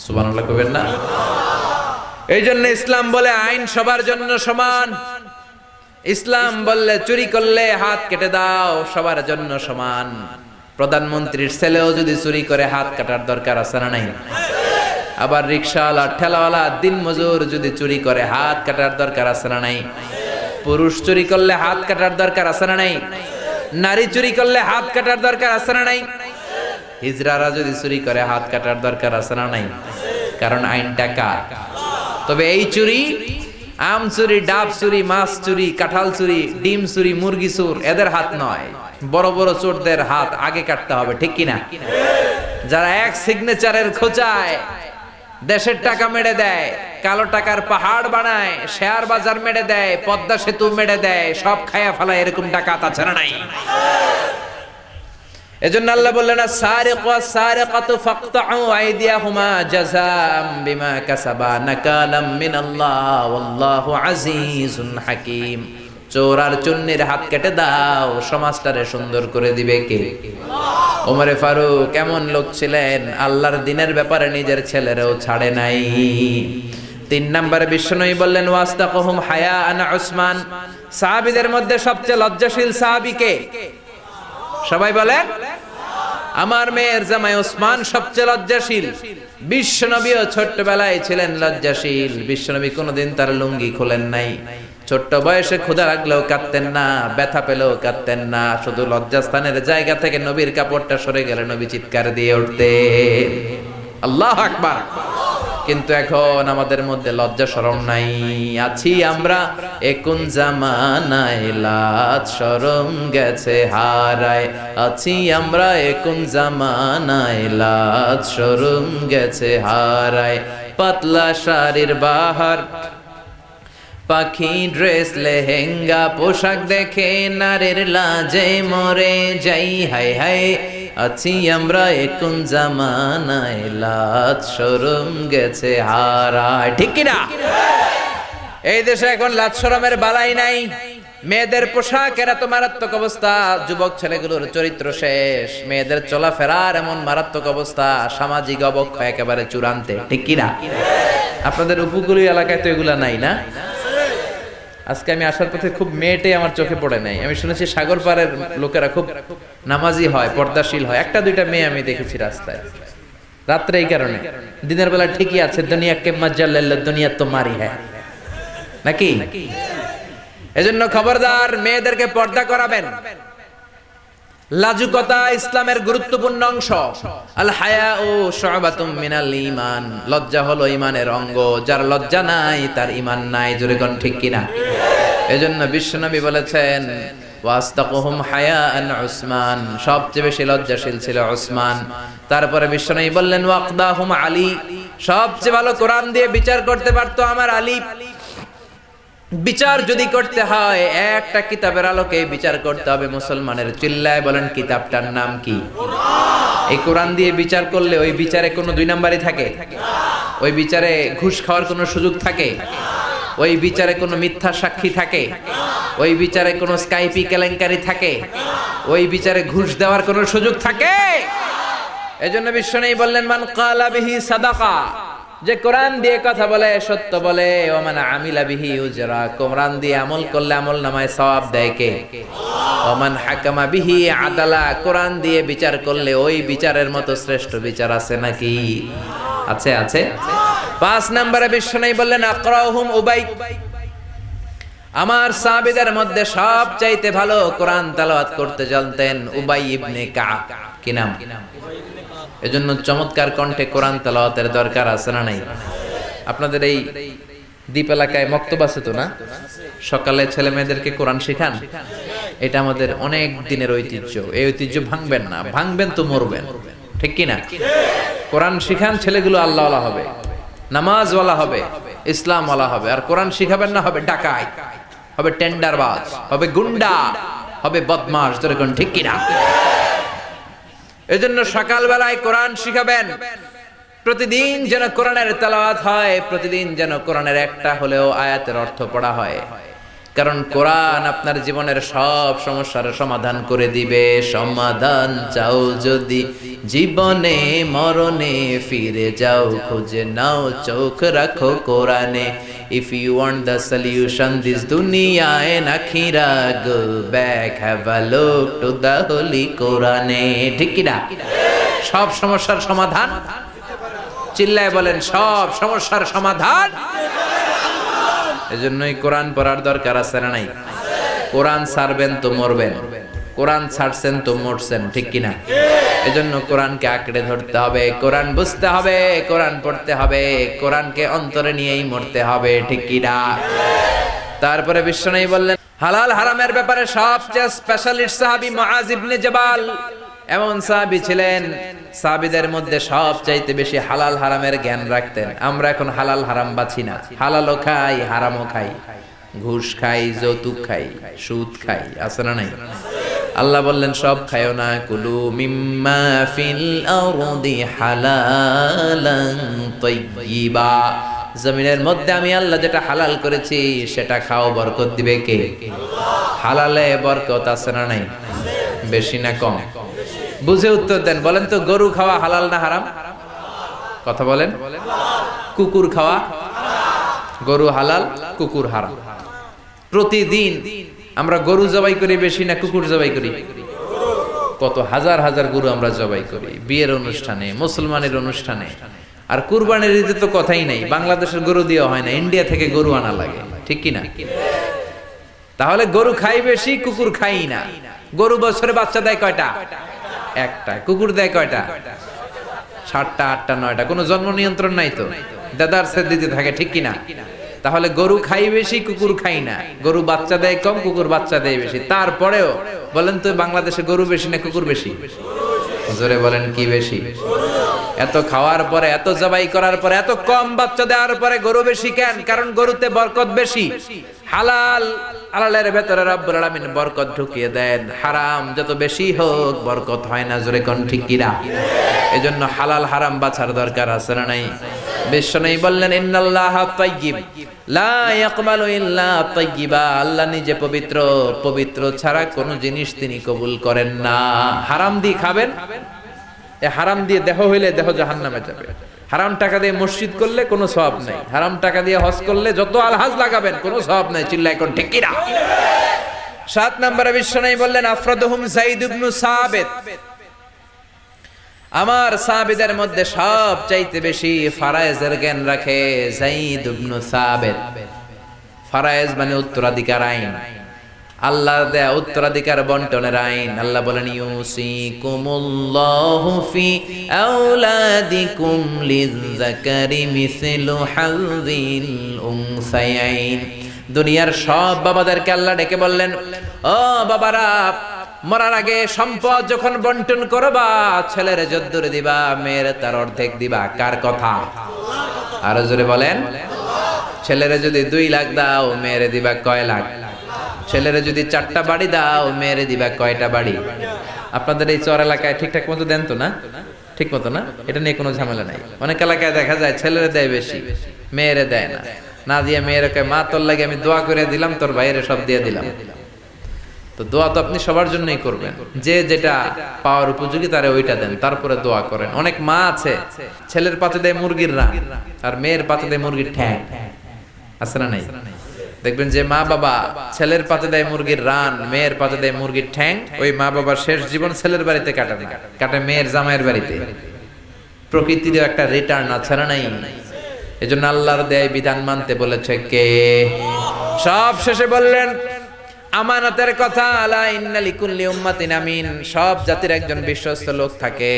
সুবহানাল্লাহ কইবেন না? এই জন্য ইসলাম বলে আইন সবার জন্য সমান। ইসলাম বললে চুরি করলে হাত কেটে দাও, সবার জন্য সমান। প্রধানমন্ত্রীর ছেলেও যদি চুরি করে হাত কাটার দরকার আছে না নাই? আবার রিকশাওয়ালা, ঠেলাওয়ালা, দিনমজুর যদি চুরি করে হাত কাটার দরকার আছে না নাই? পুরুষ চুরি করলে হাত কাটার দরকার আছে না নাই? নারী চুরি করলে হাত কাটার দরকার আছে না নাই? হিজড়ারা যদি চুরি করে হাত কাটার দরকার আছে না নাই? কারণ আইনটা কার? তবে এই চুরি, আম চুরি, ডাব চুরি, মাছ চুরি, কাঁঠাল চুরি, ডিম চুরি, মুরগি চুর, এদের হাত নয়। বড় বড় চোরদের হাত আগে কাটতে হবে, ঠিক কিনা? যারা এক সিগনেচারের খোঁচায় দেশের টাকা মেরে দেয়, কালো টাকার পাহাড় বানায়, শেয়ার বাজার মেরে দেয়, পদ্মা সেতু মেরে দেয়, সব খায়া ফেলায়, এরকম টাকা আছে না নাই? এজন্য আল্লাহ বললেন, আস-সারিকু ওয়াস-সারিকাতু ফাকতাউ আইদিয়াহুমা জাযাআম বিমা কাসাবা নাকালাম মিনাল্লাহ ওয়াল্লাহু আজিজুন হাকীম। চোর আর চুন্নির হাত কেটে দাও, সমাজটারে সুন্দর করে দিবে কে? ওমরে ফারুক এমন লোক ছিলেন, আল্লাহর দ্বীনের ব্যাপারে নিজের ছেলেরাও ছাড়ে নাই। 3 নম্বরে বিশ্বনবী বললেন, ওয়াস্তাকুহুম হায়াআন উসমান। সাহাবীদের মধ্যে সবচেয়ে লজ্জাশীল সাহাবী কে? সবাই বলেন। আমার মেয়ের জামাই ওসমান সবচেয়ে লজ্জাশীল। বিশ্বনবীও ছোট্টবেলায় ছিলেন লজ্জাশীল। বিশ্বনবী কোনোদিন তার লুঙ্গি খোলেন নাই। ছোট্ট বয়সে ক্ষুধা লাগলেও কাঁদতেন না, ব্যথা পেলেও কাঁদতেন না। শুধু লজ্জাস্থানের জায়গা থেকে নবীর কাপড়টা সরে গেলে নবী চিৎকার দিয়ে উঠতেন, আল্লাহু আকবার। কিন্তু এখন আমাদের মধ্যে লজ্জা শরম নাই। আছি আমরা একুন জামানায়, লাজ শরম গেছে হারায়। আছি আমরা একুন জামানায়, লাজ শরম গেছে হারায়। পাতলা শাড়ির বাহার, পাখি ড্রেস, লেহেঙ্গা পোশাক দেখে নারীর লাজে মরে যাই। হায় হায়, আছি আমরা একুন জামানায়, লাজ শরম গেছে হারায়। ঠিক কিনা? এই দেশে এখন লাজ শরমের বালাই নাই। মেয়েদের পোশাকের এত মারাত্মক অবস্থা, যুবক ছেলেগুলোর চরিত্র শেষ, মেয়েদের চলাফেরার এমন মারাত্মক অবস্থা, সামাজিক অবক্ষয় একেবারে চূড়ান্তে। ঠিক কিনা? আপনাদের উপকূলীয় এলাকায় তো এগুলা নাই না? আজকে আমি আসার পথে খুব মেয়েটে আমার চোখে পড়ে নাই। আমি শুনেছি সাগর পাড়ের লোকেরা খুব নামাজি হয়, পর্দাশীল হয়। একটা দুইটা মেয়ে আমি দেখেছি রাস্তায় রাত্রে। এই কারণে দিনের বেলা ঠিকই আছে, দুনিয়া কে মজ্জা লেল্লা দুনিয়া তো মারি হ্যাঁ নাকি? এজন্য খবরদার, মেয়েদেরকে পর্দা করাবেন। লাজুকতা ইসলামের গুরুত্বপূর্ণ অংশ। আল হায়াউ শুবাতুম মিনাল ঈমান, লজ্জা হলো ঈমানের অঙ্গ। যার লজ্জা নাই তার ঈমান নাই। জোরে কোন ঠিক কিনা? এজন্য বিশ্বনবী বলেছেন ওয়াস্তাকুহুম হায়াআন উসমান, সবচেয়ে বেশি লজ্জাশীল ছিল উসমান। তারপরে বিশ্বনবী বললেন ওয়াকদাহুম আলী, সবচেয়ে ভালো কোরআন দিয়ে বিচার করতে পারতো আমার আলী। বিচার যদি করতে হয় একটা কিতাবের আলোকে বিচার করতে হবে মুসলমানের। চিল্লায় বলেন কিতাবটার নাম কি? এই কোরআন দিয়ে বিচার করলে ওই বিচারে কোনো দুই নাম্বারই থাকে? ওই বিচারে ঘুষ খাওয়ার কোনো সুযোগ থাকে? ওই বিচারে কোনো মিথ্যা সাক্ষী থাকে? ওই বিচারে কোনো স্কাইপি কেলেঙ্কারি থাকে? ওই বিচারে ঘুষ দেওয়ার কোনো সুযোগ থাকে? এজন্য বিশ্বনবী বললেন মান ক্বালা বিহি সাদাকা, যে কোরআন দিয়ে কথা বলে সত্য বলে। ওয়া মান আমিলা বিহি উজরা, কোরআন দিয়ে আমল করলে আমলনামায় সওয়াব দেয় কে? ওয়া মান হাকামা বিহি আদালা, কোরআন দিয়ে বিচার করলে ওই বিচারের মতো শ্রেষ্ঠ বিচার আছে নাকি? আছে, আছে। 5 নম্বরে বিশ্বনবী বললেন আকরাহুম উবাই, আমার সাহাবীদের মধ্যে সবচাইতে ভালো কোরআন তেলাওয়াত করতে জানতেন উবাই ইবনে কাব। কি নাম? এজন্য চমৎকার কণ্ঠে কোরআন তেলাওয়াতের দরকার আছে না নাই? আপনাদের এই দ্বীপ এলাকায় মক্তব আছে তো না? সকালে ছেলে মেয়েদেরকে কোরআন শেখান। এটা আমাদের অনেক দিনের ঐতিহ্য। এই ঐতিহ্য ভাঙবেন না, ভাঙবেন তো মরবেন। ঠিক কি না? কোরআন শিখান, ছেলেগুলো আল্লাহওয়ালা হবে, নামাজওয়ালা হবে, ইসলামওয়ালা হবে। আর কোরআন শিখাবেন না হবে ডাকাত, হবে টেন্ডারবাজ, হবে গুন্ডা, হবে বদমাশ। যেরকম ঠিক কি না? এজন্য সকালবেলায় কোরআন শিখাবেন। প্রতিদিন যেন কোরআনের তেলাওয়াত হয়, প্রতিদিন যেন কোরআনের একটা হলেও আয়াতের অর্থ পড়া হয়। কারণ কোরআন আপনার জীবনের সব সমস্যার সমাধান করে দিবে। সমাধান চাও যদি জীবনে মরণে, ফিরে যাও খুঁজে নাও চোখ রাখো কোরআনে। If you want the solution this dunya and akhira, go back, have a look to the holy Quran. ঠিক কি না? সব সমস্যার সমাধান, চিল্লায় বলেন সব সমস্যার সমাধান। এজন্যই কোরআন পড়ার দরকার আছে না নাই? কোরআন ছাড়বেন তো মরবেন, কোরআন ছাড়ছেন তো মরছেন। ঠিক কি না? এজন্য কোরআনকে আঁকড়ে ধরতে হবে, কোরআন বুঝতে হবে, কোরআন পড়তে হবে, কোরআনকে অন্তরে নিয়েই মরতে হবে। ঠিক কি না? তারপরে বিশ্বনবী বললেন হালাল হারামের ব্যাপারে সবচেয়ে স্পেশালিস্ট সাহাবী মুআজ ইবনে জাবাল। এমন সাহাবী ছিলেন, সাহাবীদের মধ্যে সবচাইতে বেশি হালাল হারামের জ্ঞান রাখতেন। আমরা এখন হালাল হারাম বাছি না, হালালও খাই হারামও খাই, ঘুষ খাই, যৌতুক খাই, সুদ খাই, আছে না নাই? আল্লাহ বললেন সব খায়ও না। কুলু মিম্মা ফিল আরদি হালালান তাইয়্যিবা, জমিনের মধ্যে আমি আল্লাহ যেটা হালাল করেছি সেটা খাও, বরকত দিবে কে? হালালে বরকত আছে না নাই? বেশি না কম? বুঝে উত্তর দেন। বলেন তো গরু খাওয়া হালাল না হারাম? কথা বলেন। কুকুর খাওয়া? গরু হালাল, কুকুর হারাম। প্রতিদিন আমরা গরু জবাই করি বেশি না কুকুর জবাই করি? কত হাজার হাজার গরু আমরা জবাই করি বিয়ের অনুষ্ঠানে, মুসলমানের অনুষ্ঠানে। আর কুরবানির ঈদে তো কথাই নাই, বাংলাদেশের গরু দিয়ে হয় না, ইন্ডিয়া থেকে গরু আনা লাগে। ঠিক কি না? তাহলে গরু খাই বেশি, কুকুর খাই না। গরু বছরে বাচ্চা দেয় কয়টা? একটা। কুকুর দেয় কয়টা? 7টা, 8টা, 9টা। কোনো জন্ম নিয়ন্ত্রণ নাই তো, দাদার সে দিতে থাকে। ঠিক কি না? তাহলে গরু খাই বেশি, কুকুর খাই না। গরু বাচ্চা দেয় কম, কুকুর বাচ্চা দেয় বেশি। তারপরেও বলেন তো বাংলাদেশে গরু বেশি না কুকুর বেশি? জোরে বলেন কি বেশি? এত খাওয়ার পরে, এত জবাই করার পরে, এত কম বাচ্চা দেওয়ার পরে গরু বেশি কেন? কারণ গরুতে বরকত বেশি। হালাল, হালালের ভেতরে রব্বুল আলামিন বরকত ঢুকিয়ে দেন। হারাম যত বেশি হোক বরকত হয় না। জোরে কোন ঠিক কিনা? এজন্য হালাল হারাম বাছার দরকার আছে না নাই? বিশ্বনবী বললেন ইন্নাল্লাহা তাইয়্যিব লা ইয়াকবালু ইল্লা তাইয়্যিবা, আল্লাহ নিজে পবিত্র, পবিত্র ছাড়া কোনো জিনিস তিনি কবুল করেন না। হারাম দিয়ে খাবেন, এ হারাম দিয়ে দেহ হইলে দেহ জাহান্নামে যাবে। হারাম টাকা দিয়ে মসজিদ করলে কোনো সওয়াব নাই, হারাম টাকা দিয়ে হজ করলে যত আলহাজ লাগাবেন কোনো সওয়াব নাই। চিল্লায় কোন ঠিক কিনা? 7 নম্বরে বিশ্বনবী বললেন আফরাদুহুম যায়েদ ইবনে সাবিত, আমার সাহাবীদের মধ্যে সব চাইতে বেশি ফারায়েজের জ্ঞান রাখে যায়েদ ইবনে সাবিত। ফারায়েজ মানে উত্তরাধিকার আইন, আল্লাহ দেয়া উত্তরাধিকার বন্টনের আইন। আল্লাহ বলেন ইউসিকুমুল্লাহু ফি আওলাদিকুম লিযযাকারি মিসলু হাযিল উনসায়াইন। দুনিয়ার সব বাবাদেরকে আল্লাহ ডেকে বললেন, ও বাবারা, মরার আগে সম্পদ যখন বন্টন করবা, ছেলের যদ্দুর দিবা, মেয়ের তার অর্ধেক দিবা। কার কথা? আরো জোরে বলেন। ছেলের যদি 2 লাখ দাও, মেয়েরে দিবা কয় লাখ? ছেলেরে যদি 4টা বাড়ি দাও, মেয়েরে দিবা কয়টা বাড়ি? আপনাদের এই চর এলাকায় ঠিকঠাক মতো দেন তো না? ঠিক মতো না? এটা নিয়ে কোনো ঝামেলা নাই। অনেক এলাকায় দেখা যায় ছেলেরে দেয় বেশি, মেয়েরে দেয় না। না দিয়ে মেয়েরে কয়, মা তোর লাগে আমি দোয়া করে দিলাম, তোর ভাইয়েরে সব দিয়ে দিলাম। তো দোয়া তো আপনি সবার জন্যই করবেন, যে যেটা পাওয়ার উপযোগী তারে ওইটা দেন, তারপরে দোয়া করেন। অনেক মা আছে ছেলের পাতে দেয় মুরগির রান আর মেয়ের পাতে দেয় মুরগির ঠ্যাং, আছে না নাই? দেখবেন যে মা বাবা ছেলের পাতে দেয় মুরগির রান, মেয়ের পাতে দেয় মুরগির ঠ্যাং, ওই মা বাবার শেষ জীবন ছেলের বাড়িতে কাটে মেয়ের জামাইয়ের বাড়িতে। প্রকৃতির একটা রিটার্ন আছে না নাই? এজন্য আল্লাহর দেয় বিধান মানতে বলেছে কে? সব শেষে বললেন আমানতের কথা, আলা ইন্না লিকুল্লি উম্মাতিন আমিন। সব জাতির একজন বিশ্বস্ত লোক থাকে।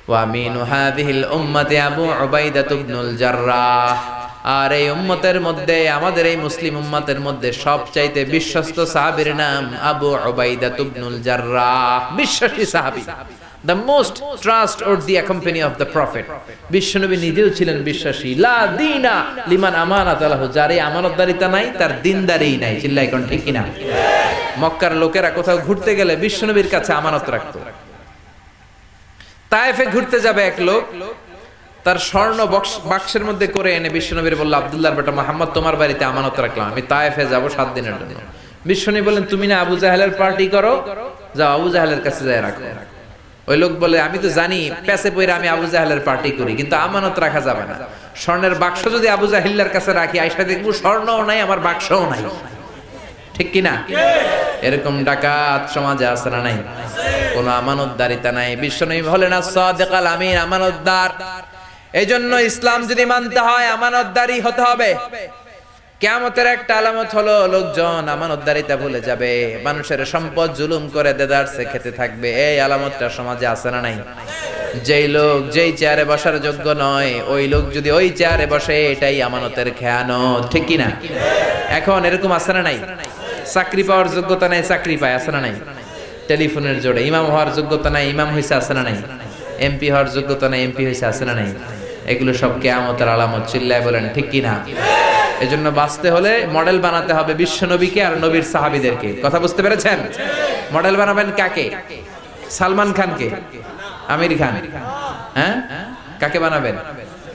ওয়া আমিনু হাযিহিল উম্মাতি আবু উবাইদা ইবনুল জাররাহ। আর এই উম্মতের মধ্যে, আমাদের এই মুসলিম উম্মতের মধ্যে সবচাইতে বিশ্বস্ত সাহাবীর নাম আবু উবাইদা ইবনুল জাররাহ। বিশ্বাসী সাহাবী, the most trustworthy company of the prophet। বিশ্বনবী নিজেও ছিলেন বিশ্বাসী। লা দীনা লিমান আমানাত লাহু, যার এই আমানতদারিতা নাই তার দিনদারি নাই। চিল্লায় কোন ঠিক কিনা? মক্কার লোকেরা কোথাও ঘুরতে গেলে বিশ্বনবীর কাছে আমানত রাখতো। তায়েফে ঘুরতে যাবে এক লোক, তার স্বর্ণ বাক্সের মধ্যে করে এনে বিশ্বনবীর বলল, আব্দুল্লাহর বেটা মুহাম্মদ, তোমার বাড়িতে আমানত রাখলাম, আমি তায়েফে যাব 7 দিনের জন্য। বিশ্বনবী বলেন, তুমি না আবু জাহেলের পার্টি করো, যাও আবু জাহেলের কাছে যায় রাখো। ওই লোক বলে, আমি তো জানি পেছে পয়রা আমি আবু জাহেলের পার্টি করি, কিন্তু আমানত রাখা যাবে না। স্বর্ণের বাক্স যদি আবু জাহিল্লার কাছে রাখি, আয়সা দেখবো স্বর্ণও নাই, আমার বাক্সও নাই। ঠিক কিনা? এরকম ডাকাত সমাজে আছে না নাই? কোনো আমানতদারিতা নাই। বিশ্বনবী বলেন as-সাদিক আল-আমিন, আমানতদার। এই জন্য ইসলাম যদি মানতে হয় আমানতদারি হতে হবে। কিয়ামতের একটা আলামত হলো লোকজন আমানতদারিতা ভুলে যাবে, মানুষের সম্পদ জুলুম করে দেদারসে খেতে থাকবে। এই আলামতটা সমাজে আছে না নাই? যেই লোক যেই চেয়ারে বসার যোগ্য নয়, ওই লোক যদি ওই চেয়ারে বসে, এটাই আমানতের খেয়ানত। ঠিক কি না? এখন এরকম আছে না নাই? চাকরি পাওয়ার যোগ্যতা নাই, চাকরি পায়, আছে না নাই? টেলিফোনের জোরে ইমাম হওয়ার যোগ্যতা নাই, ইমাম হইছে, আছে না নাই? এমপি হওয়ার যোগ্যতা নাই, এমপি হইছে, আছে না নাই? এগুলো সব কিয়ামতের আলামত। চিল্লায় বলেন ঠিক কি না? এজন্য বাঁচতে হলে মডেল বানাতে হবে বিশ্বনবীকে আর নবীর সাহাবীদেরকে। কথা বুঝতে পেরেছেন? মডেল বানাবেন কাকে? সালমান খানকে? আমির খান? হ্যাঁ, কাকে বানাবেন?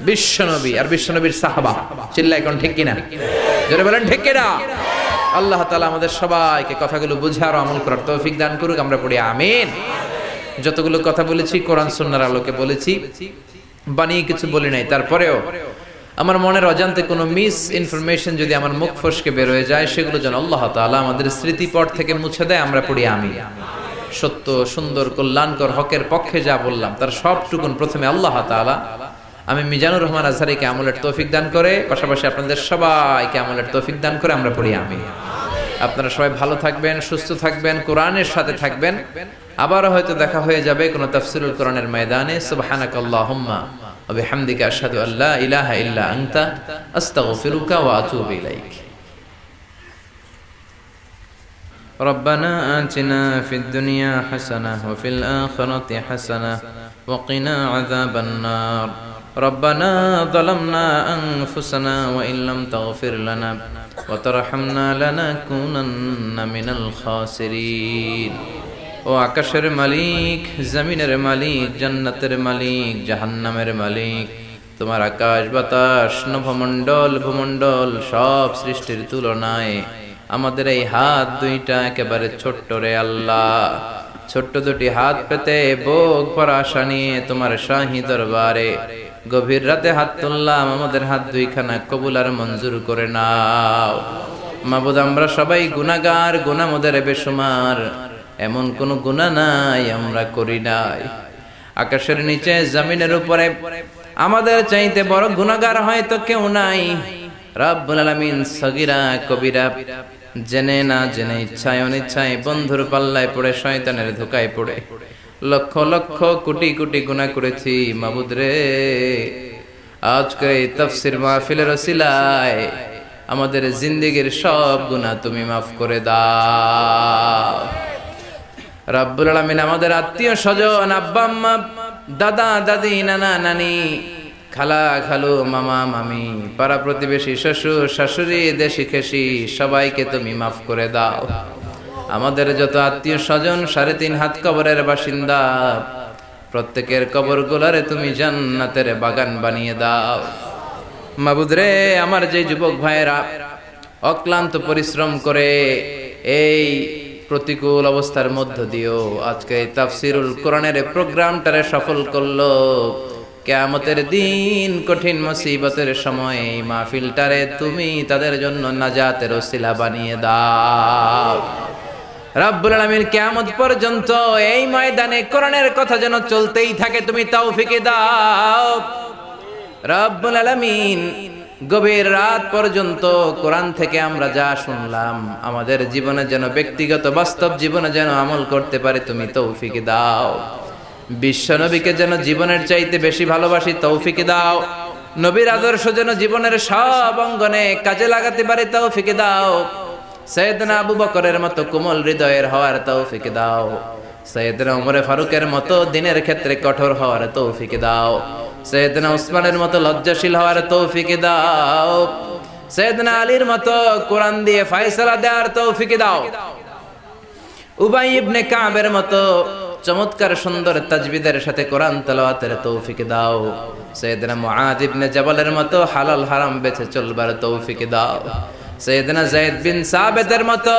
বিশ্বনবী আর বিশ্বনবীর সাহাবা। চিল্লায় কোন ঠিক কিনা? জোরে বলেন ঠিক কিনা? আল্লাহ তাআলা আমাদের সবাইকে কথাগুলো বুঝে আর আমল করার তৌফিক দান করুক। আমরা পড়ি আমিন। যতগুলো কথা বলেছি কোরআন সুন্নাহর আলোকে বলেছি, বানিয়ে কিছু বলি নাই। তারপরেও আমার মনের অজান্তে কোনো মিস ইনফরমেশন যদি আমার মুখ ফসকে বের হয়ে যায়, সেগুলো যেন আল্লাহ তাআলা আমাদের স্মৃতিপট থেকে মুছে দেয়। আমরা পড়ি আমিন। সত্য, সুন্দর, কল্যাণকর, হকের পক্ষে যা বললাম তার সবটুকুন প্রথমে আল্লাহ তাআলা আমি মিজানুর রহমান আজহারীকে আমলের তৌফিক দান করে, পাশাপাশি আপনাদের সবাইকে আমলের তৌফিক দান করে। আমরা পড়ি আমিন। আপনারা সবাই ভালো থাকবেন, সুস্থ থাকবেন, কোরআনের সাথে থাকবেন। আবারও হয়তো দেখা হয়ে যাবে কোনো তাফসীরুল কোরআনের ময়দানে। সুবহানাকাল্লাহুম্মা ওয়া বিহামদিকা আশহাদু আল্লা ইলাহা ইল্লা আনতা আস্তাগফিরুকা ওয়া আতুবু ইলাইক। ربنا آتنا في الدنيا حسنة وفي الآخرة حسنة وقنا عذاب النار. ربنا ظلمنا أنفسنا وإن لم تغفر لنا وترحمنا لنكونن من الخاسرين. ও আকাশের মালিক, জমিনের মালিক, জান্নাতের মালিক, জাহান্নামের মালিক, তোমার আকাশ বাতাস নভমণ্ডল ভূমণ্ডল সব সৃষ্টির তুলনায় আমাদের এই হাত দুইটা একেবারে ছোট্ট রে আল্লাহ। ছোট্ট দুটি হাত পেতে বুক ভরা আশা নিয়ে তোমার শাহী দরবারে গভীর রাতে হাত তুললাম, আমাদের হাত দুইখানা কবুল আর মঞ্জুর করে নাও। মাবুদ, আমরা সবাই গুনাহগার, গুনাহ মোদের বেশুমার, এমন কোনো গুনাহ নাই আমরা করি নাই। আকাশের নিচে জমিনের উপরে আমাদের চাইতে বড় গুনাহগার হয়তো কেউ নাই। রব্বুল আলামিন সগীরা কবিরা জেনে না জেনে, ইচ্ছায় অনিচ্ছায় বন্ধুর পাল্লায় পড়ে, শয়তানের ধোকায় পড়ে লক্ষ লক্ষ কোটি কোটি গুনাহ করেছি। মাবুদ রে, আজকে এই তাফসীর মাহফিলের ওসিলায় আমাদের জিন্দেগীর সব গুনাহ তুমি মাফ করে দাও। রব্বুল আলামিন আমাদের আত্মীয় স্বজন, আব্বা আম্মা, দাদা দাদি, নানা নানি, খালা খালু, মামা মামি, পাড়া প্রতিবেশী, শ্বশুর শাশুড়ি, দেশি খেসি, সবাইকে তুমি মাফ করে দাও। আমাদের যত আত্মীয় স্বজন 3.5 হাত কবরের বাসিন্দা, প্রত্যেকের কবর গুলারে তুমি জান্নাতের বাগান বানিয়ে দাও। মাবুদ রে, আমার যে যুবক ভাইয়েরা অক্লান্ত পরিশ্রম করে এই প্রতিকূল অবস্থার মধ্য দিয়েও আজকে এই তাফসিরুল কোরআনের প্রোগ্রামটারে সফল করলো, কিয়ামতের দিন কঠিন মুসিবতের সময় এই মাহফিলটারে তুমি তাদের জন্য নাজাতের ওসিলা বানিয়ে দাও। রব্বুল আলামিন কিয়ামত পর্যন্ত এই ময়দানে কোরআনের কথা যেন চলতেই থাকে, তুমি তৌফিক দাও। রব্বুল আলামিন গভীর রাত পর্যন্ত কোরআন থেকে আমরা যা শুনলাম আমাদের জীবনে যেন, ব্যক্তিগত বাস্তব জীবনে যেন আমল করতে পারে, তুমি তৌফিক দাও। বিশ্ব নবীকে যেন জীবনের চাইতে বেশি ভালোবাসি, তৌফিক দাও। নবীর আদর্শ যেন জীবনের সব অঙ্গনে কাজে লাগাতে পারে, তৌফিক দাও। সাইয়েদনা আবু বকরের মতো কোমল হৃদয়ের হওয়ার তৌফিক দাও। সাইয়েদনা ওমরে ফারুকের মতো দিনের ক্ষেত্রে কঠোর হওয়ার তৌফিক দাও। সাইয়েদনা উসমানের মতো লজ্জাশীল হওয়ার তৌফিক দাও। সাইয়েদনা আলীর মতো কোরআন দিয়ে ফয়সালা দেওয়ার তৌফিক দাও। উবাই ইবনে কাবের মতো চমৎকার সুন্দর তাজবিদের সাথে কোরআন তেলাওয়াতের তৌফিক দাও। সাইয়েদনা মুআদ ইবনে জাবালের মতো হালাল হারাম বেছে চলবার তৌফিক দাও। সাইয়েদনা যায়েদ বিন সাবিতের মতো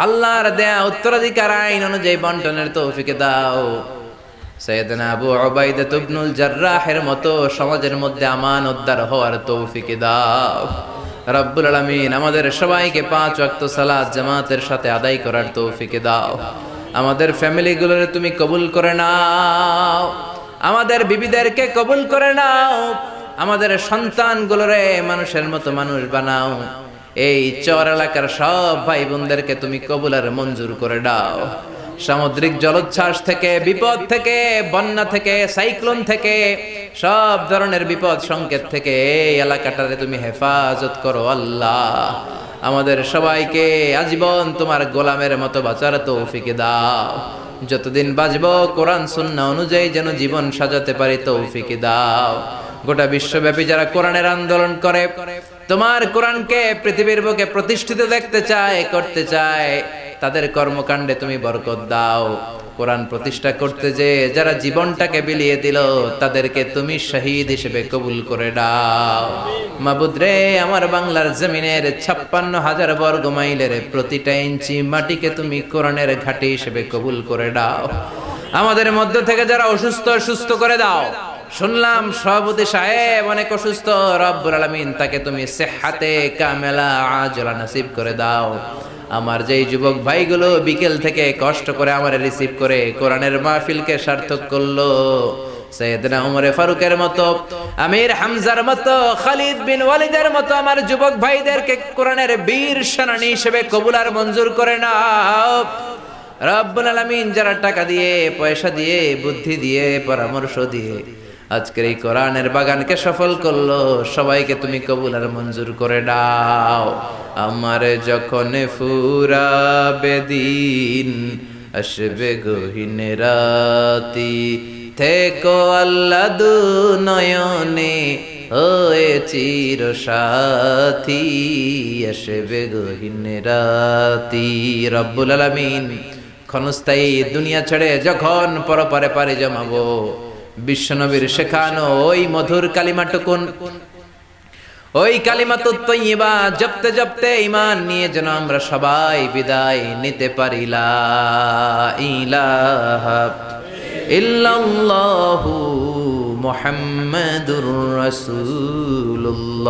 আল্লাহর দেয়া উত্তরাধিকার আইন অনুযায়ী বন্টনের তৌফিক দাও। সাইয়েদনা আবু উবাইদা ইবনুল জাররাহের মতো সমাজের মধ্যে আমানতদার হওয়ার তৌফিক দাও। রব্বুল আলামিন আমাদের সবাইকে 5 ওয়াক্ত সালাত জামাতের সাথে আদায় করার তৌফিক দাও। আমাদের ফ্যামিলিগুলোরে তুমি কবুল করে নাও, আমাদের বিবিদেরকে কবুল করে নাও, আমাদের সন্তানগুলোরে মানুষের মতো মানুষ বানাও। এই চর এলাকার সব ভাই বোনদেরকে তুমি কবুল আর মঞ্জুর করে দাও। সামুদ্রিক জলোচ্ছ্বাস থেকে, বিপদ থেকে, বন্যা থেকে, সাইক্লোন থেকে, সব ধরনের বিপদ সংকেত থেকে এই এলাকাটারে তুমি হেফাজত করো আল্লাহ। আমাদের সবাইকে আজীবন তোমার গোলামের মতো বাঁচার তৌফিক দাও। যতদিন বাঁচবো কোরআন সুন্নাহ অনুযায়ী যেন জীবন সাজাতে পারি, তৌফিক দাও। গোটা বিশ্বব্যাপী যারা কোরআনের আন্দোলন করে, তোমার কোরআনকে পৃথিবীর বুকে প্রতিষ্ঠিত দেখতে চায়, করতে চায়, তাদের কর্মকাণ্ডে তুমি বরকত দাও। কোরআন প্রতিষ্ঠা করতে যে যারা জীবনটাকে বিলিয়ে দিল, তাদেরকে তুমি শহীদ হিসেবে কবুল করে দাও। মাবুদ রে, আমার বাংলার জমিনের 56,000 বর্গ মাইলের প্রতিটা ইঞ্চি মাটিকে তুমি কোরআনের ঘাঁটি হিসেবে কবুল করে দাও। আমাদের মধ্য থেকে যারা অসুস্থ, সুস্থ করে দাও। শুনলাম সভাপতি সাহেব অনেক অসুস্থ, রব্বুল আলামিন তাকে তুমি সেহাতে কামেলা আজলা নসিব করে দাও। আমার যেই যুবক ভাইগুলো বিকেল থেকে কষ্ট করে আমার রিসিভ করে কোরআনের মাহফিলকে সার্থক করলো, সাইয়েদনা ওমরে ফারুকের মতো, আমির হামজার মতো, খালিদ বিন ওয়ালিদের মতো আমার যুবক ভাইদেরকে কোরআনের বীর সেনানী হিসেবে কবুল আর মঞ্জুর করে নাও। রব্বুল আলামিন যারা টাকা দিয়ে, পয়সা দিয়ে, বুদ্ধি দিয়ে, পরামর্শ দিয়ে আজকের এই কোরআনের বাগানকে সফল করলো, সবাইকে তুমি কবুল আর মঞ্জুর করে দাও। আমার যখন ফুরাবে দিন, আসবে গহীন রাতি, থেকো আল্লাহ দুনয়নে হয়ে চির সাথী, আসবে গহীন রাতি। রব্বুল আলামিন ক্ষণস্থায়ী দুনিয়া ছেড়ে যখন পরপারে পাড়ি জমাবো, বিশ্বনবীর শেখানো ওই মধুর কালিমাটুকুন, ওই কালিমাতুত তাইয়্যিবা জপতে জপতে ঈমান নিয়ে যেন আমরা সবাই বিদায় নিতে পারি। লা ইলাহা ইল্লাল্লাহু মুহাম্মাদুর রাসূলুল্লাহ।